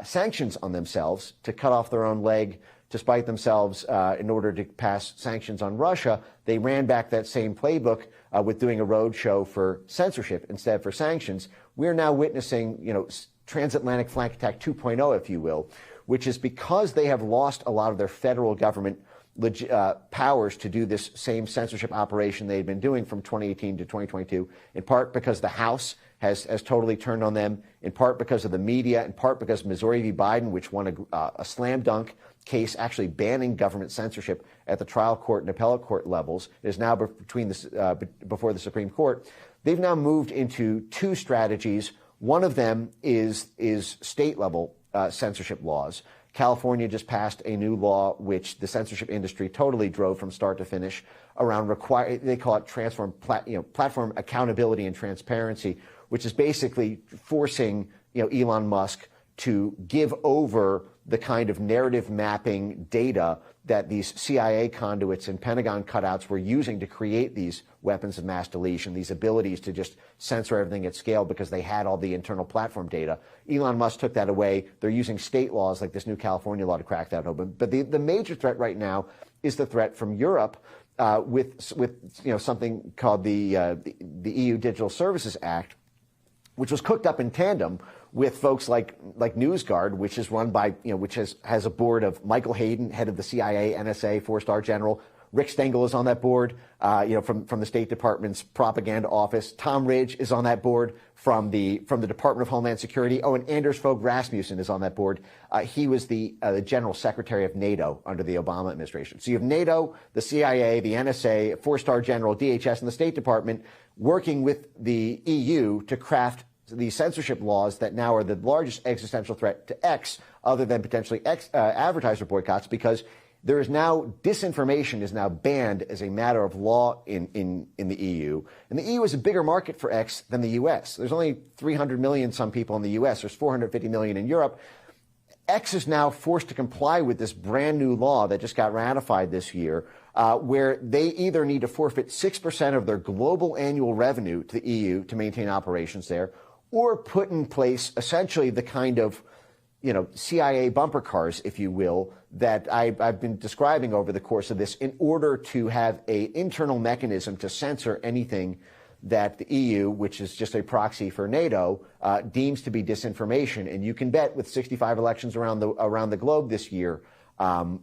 Speaker 2: sanctions on themselves, to cut off their own leg to spite themselves in order to pass sanctions on Russia. They ran back that same playbook with doing a road show for censorship instead for sanctions. We're now witnessing, transatlantic flank attack 2.0, if you will, which is because they have lost a lot of their federal government powers to do this same censorship operation they've been doing from 2018 to 2022, in part because the House has totally turned on them, in part because of the media, in part because Missouri v. Biden, which won a slam dunk case actually banning government censorship at the trial court and appellate court levels, is now before the Supreme Court. They've now moved into 2 strategies. One of them is state-level censorship laws. California just passed a new law which the censorship industry totally drove from start to finish around they call it platform accountability and transparency, which is basically forcing Elon Musk to give over the kind of narrative mapping data that these CIA conduits and Pentagon cutouts were using to create these weapons of mass deletion, these abilities to just censor everything at scale because they had all the internal platform data. Elon Musk took that away. They're using state laws like this new California law to crack that open. But the major threat right now is the threat from Europe with something called the EU Digital Services Act, which was cooked up in tandem with folks like NewsGuard, which is run by, which has a board of Michael Hayden, head of the CIA, NSA, 4-star general. Rick Stengel is on that board, from the State Department's propaganda office. Tom Ridge is on that board from the Department of Homeland Security. Oh, and Anders Fogh Rasmussen is on that board. He was the General Secretary of NATO under the Obama administration. So you have NATO, the CIA, the NSA, 4-star general, DHS, and the State Department working with the EU to craft the censorship laws that now are the largest existential threat to X, other than potentially advertiser boycotts, because there is now disinformation is now banned as a matter of law in the EU. And the EU is a bigger market for X than the US. There's only 300 million some people in the US. There's 450 million in Europe. X is now forced to comply with this brand new law that just got ratified this year, where they either need to forfeit 6% of their global annual revenue to the EU to maintain operations there, or put in place essentially the kind of, CIA bumper cars, if you will, that I've been describing over the course of this, in order to have an internal mechanism to censor anything that the EU, which is just a proxy for NATO, deems to be disinformation. And you can bet with 65 elections around the globe this year,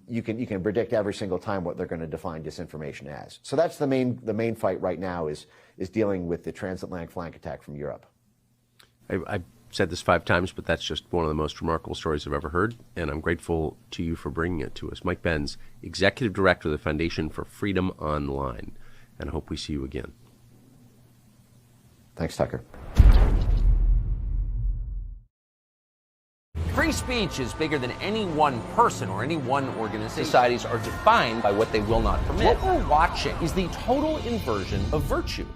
Speaker 2: you can predict every single time what they're going to define disinformation as. So that's the main fight right now is dealing with the transatlantic flank attack from Europe.
Speaker 1: I've said this 5 times, but that's just one of the most remarkable stories I've ever heard, and I'm grateful to you for bringing it to us. Mike Benz, Executive Director of the Foundation for Freedom Online, and I hope we see you again.
Speaker 2: Thanks, Tucker.
Speaker 3: Free speech is bigger than any one person or any one organization. Societies are defined by what they will not permit. What we're watching is the total inversion of virtue.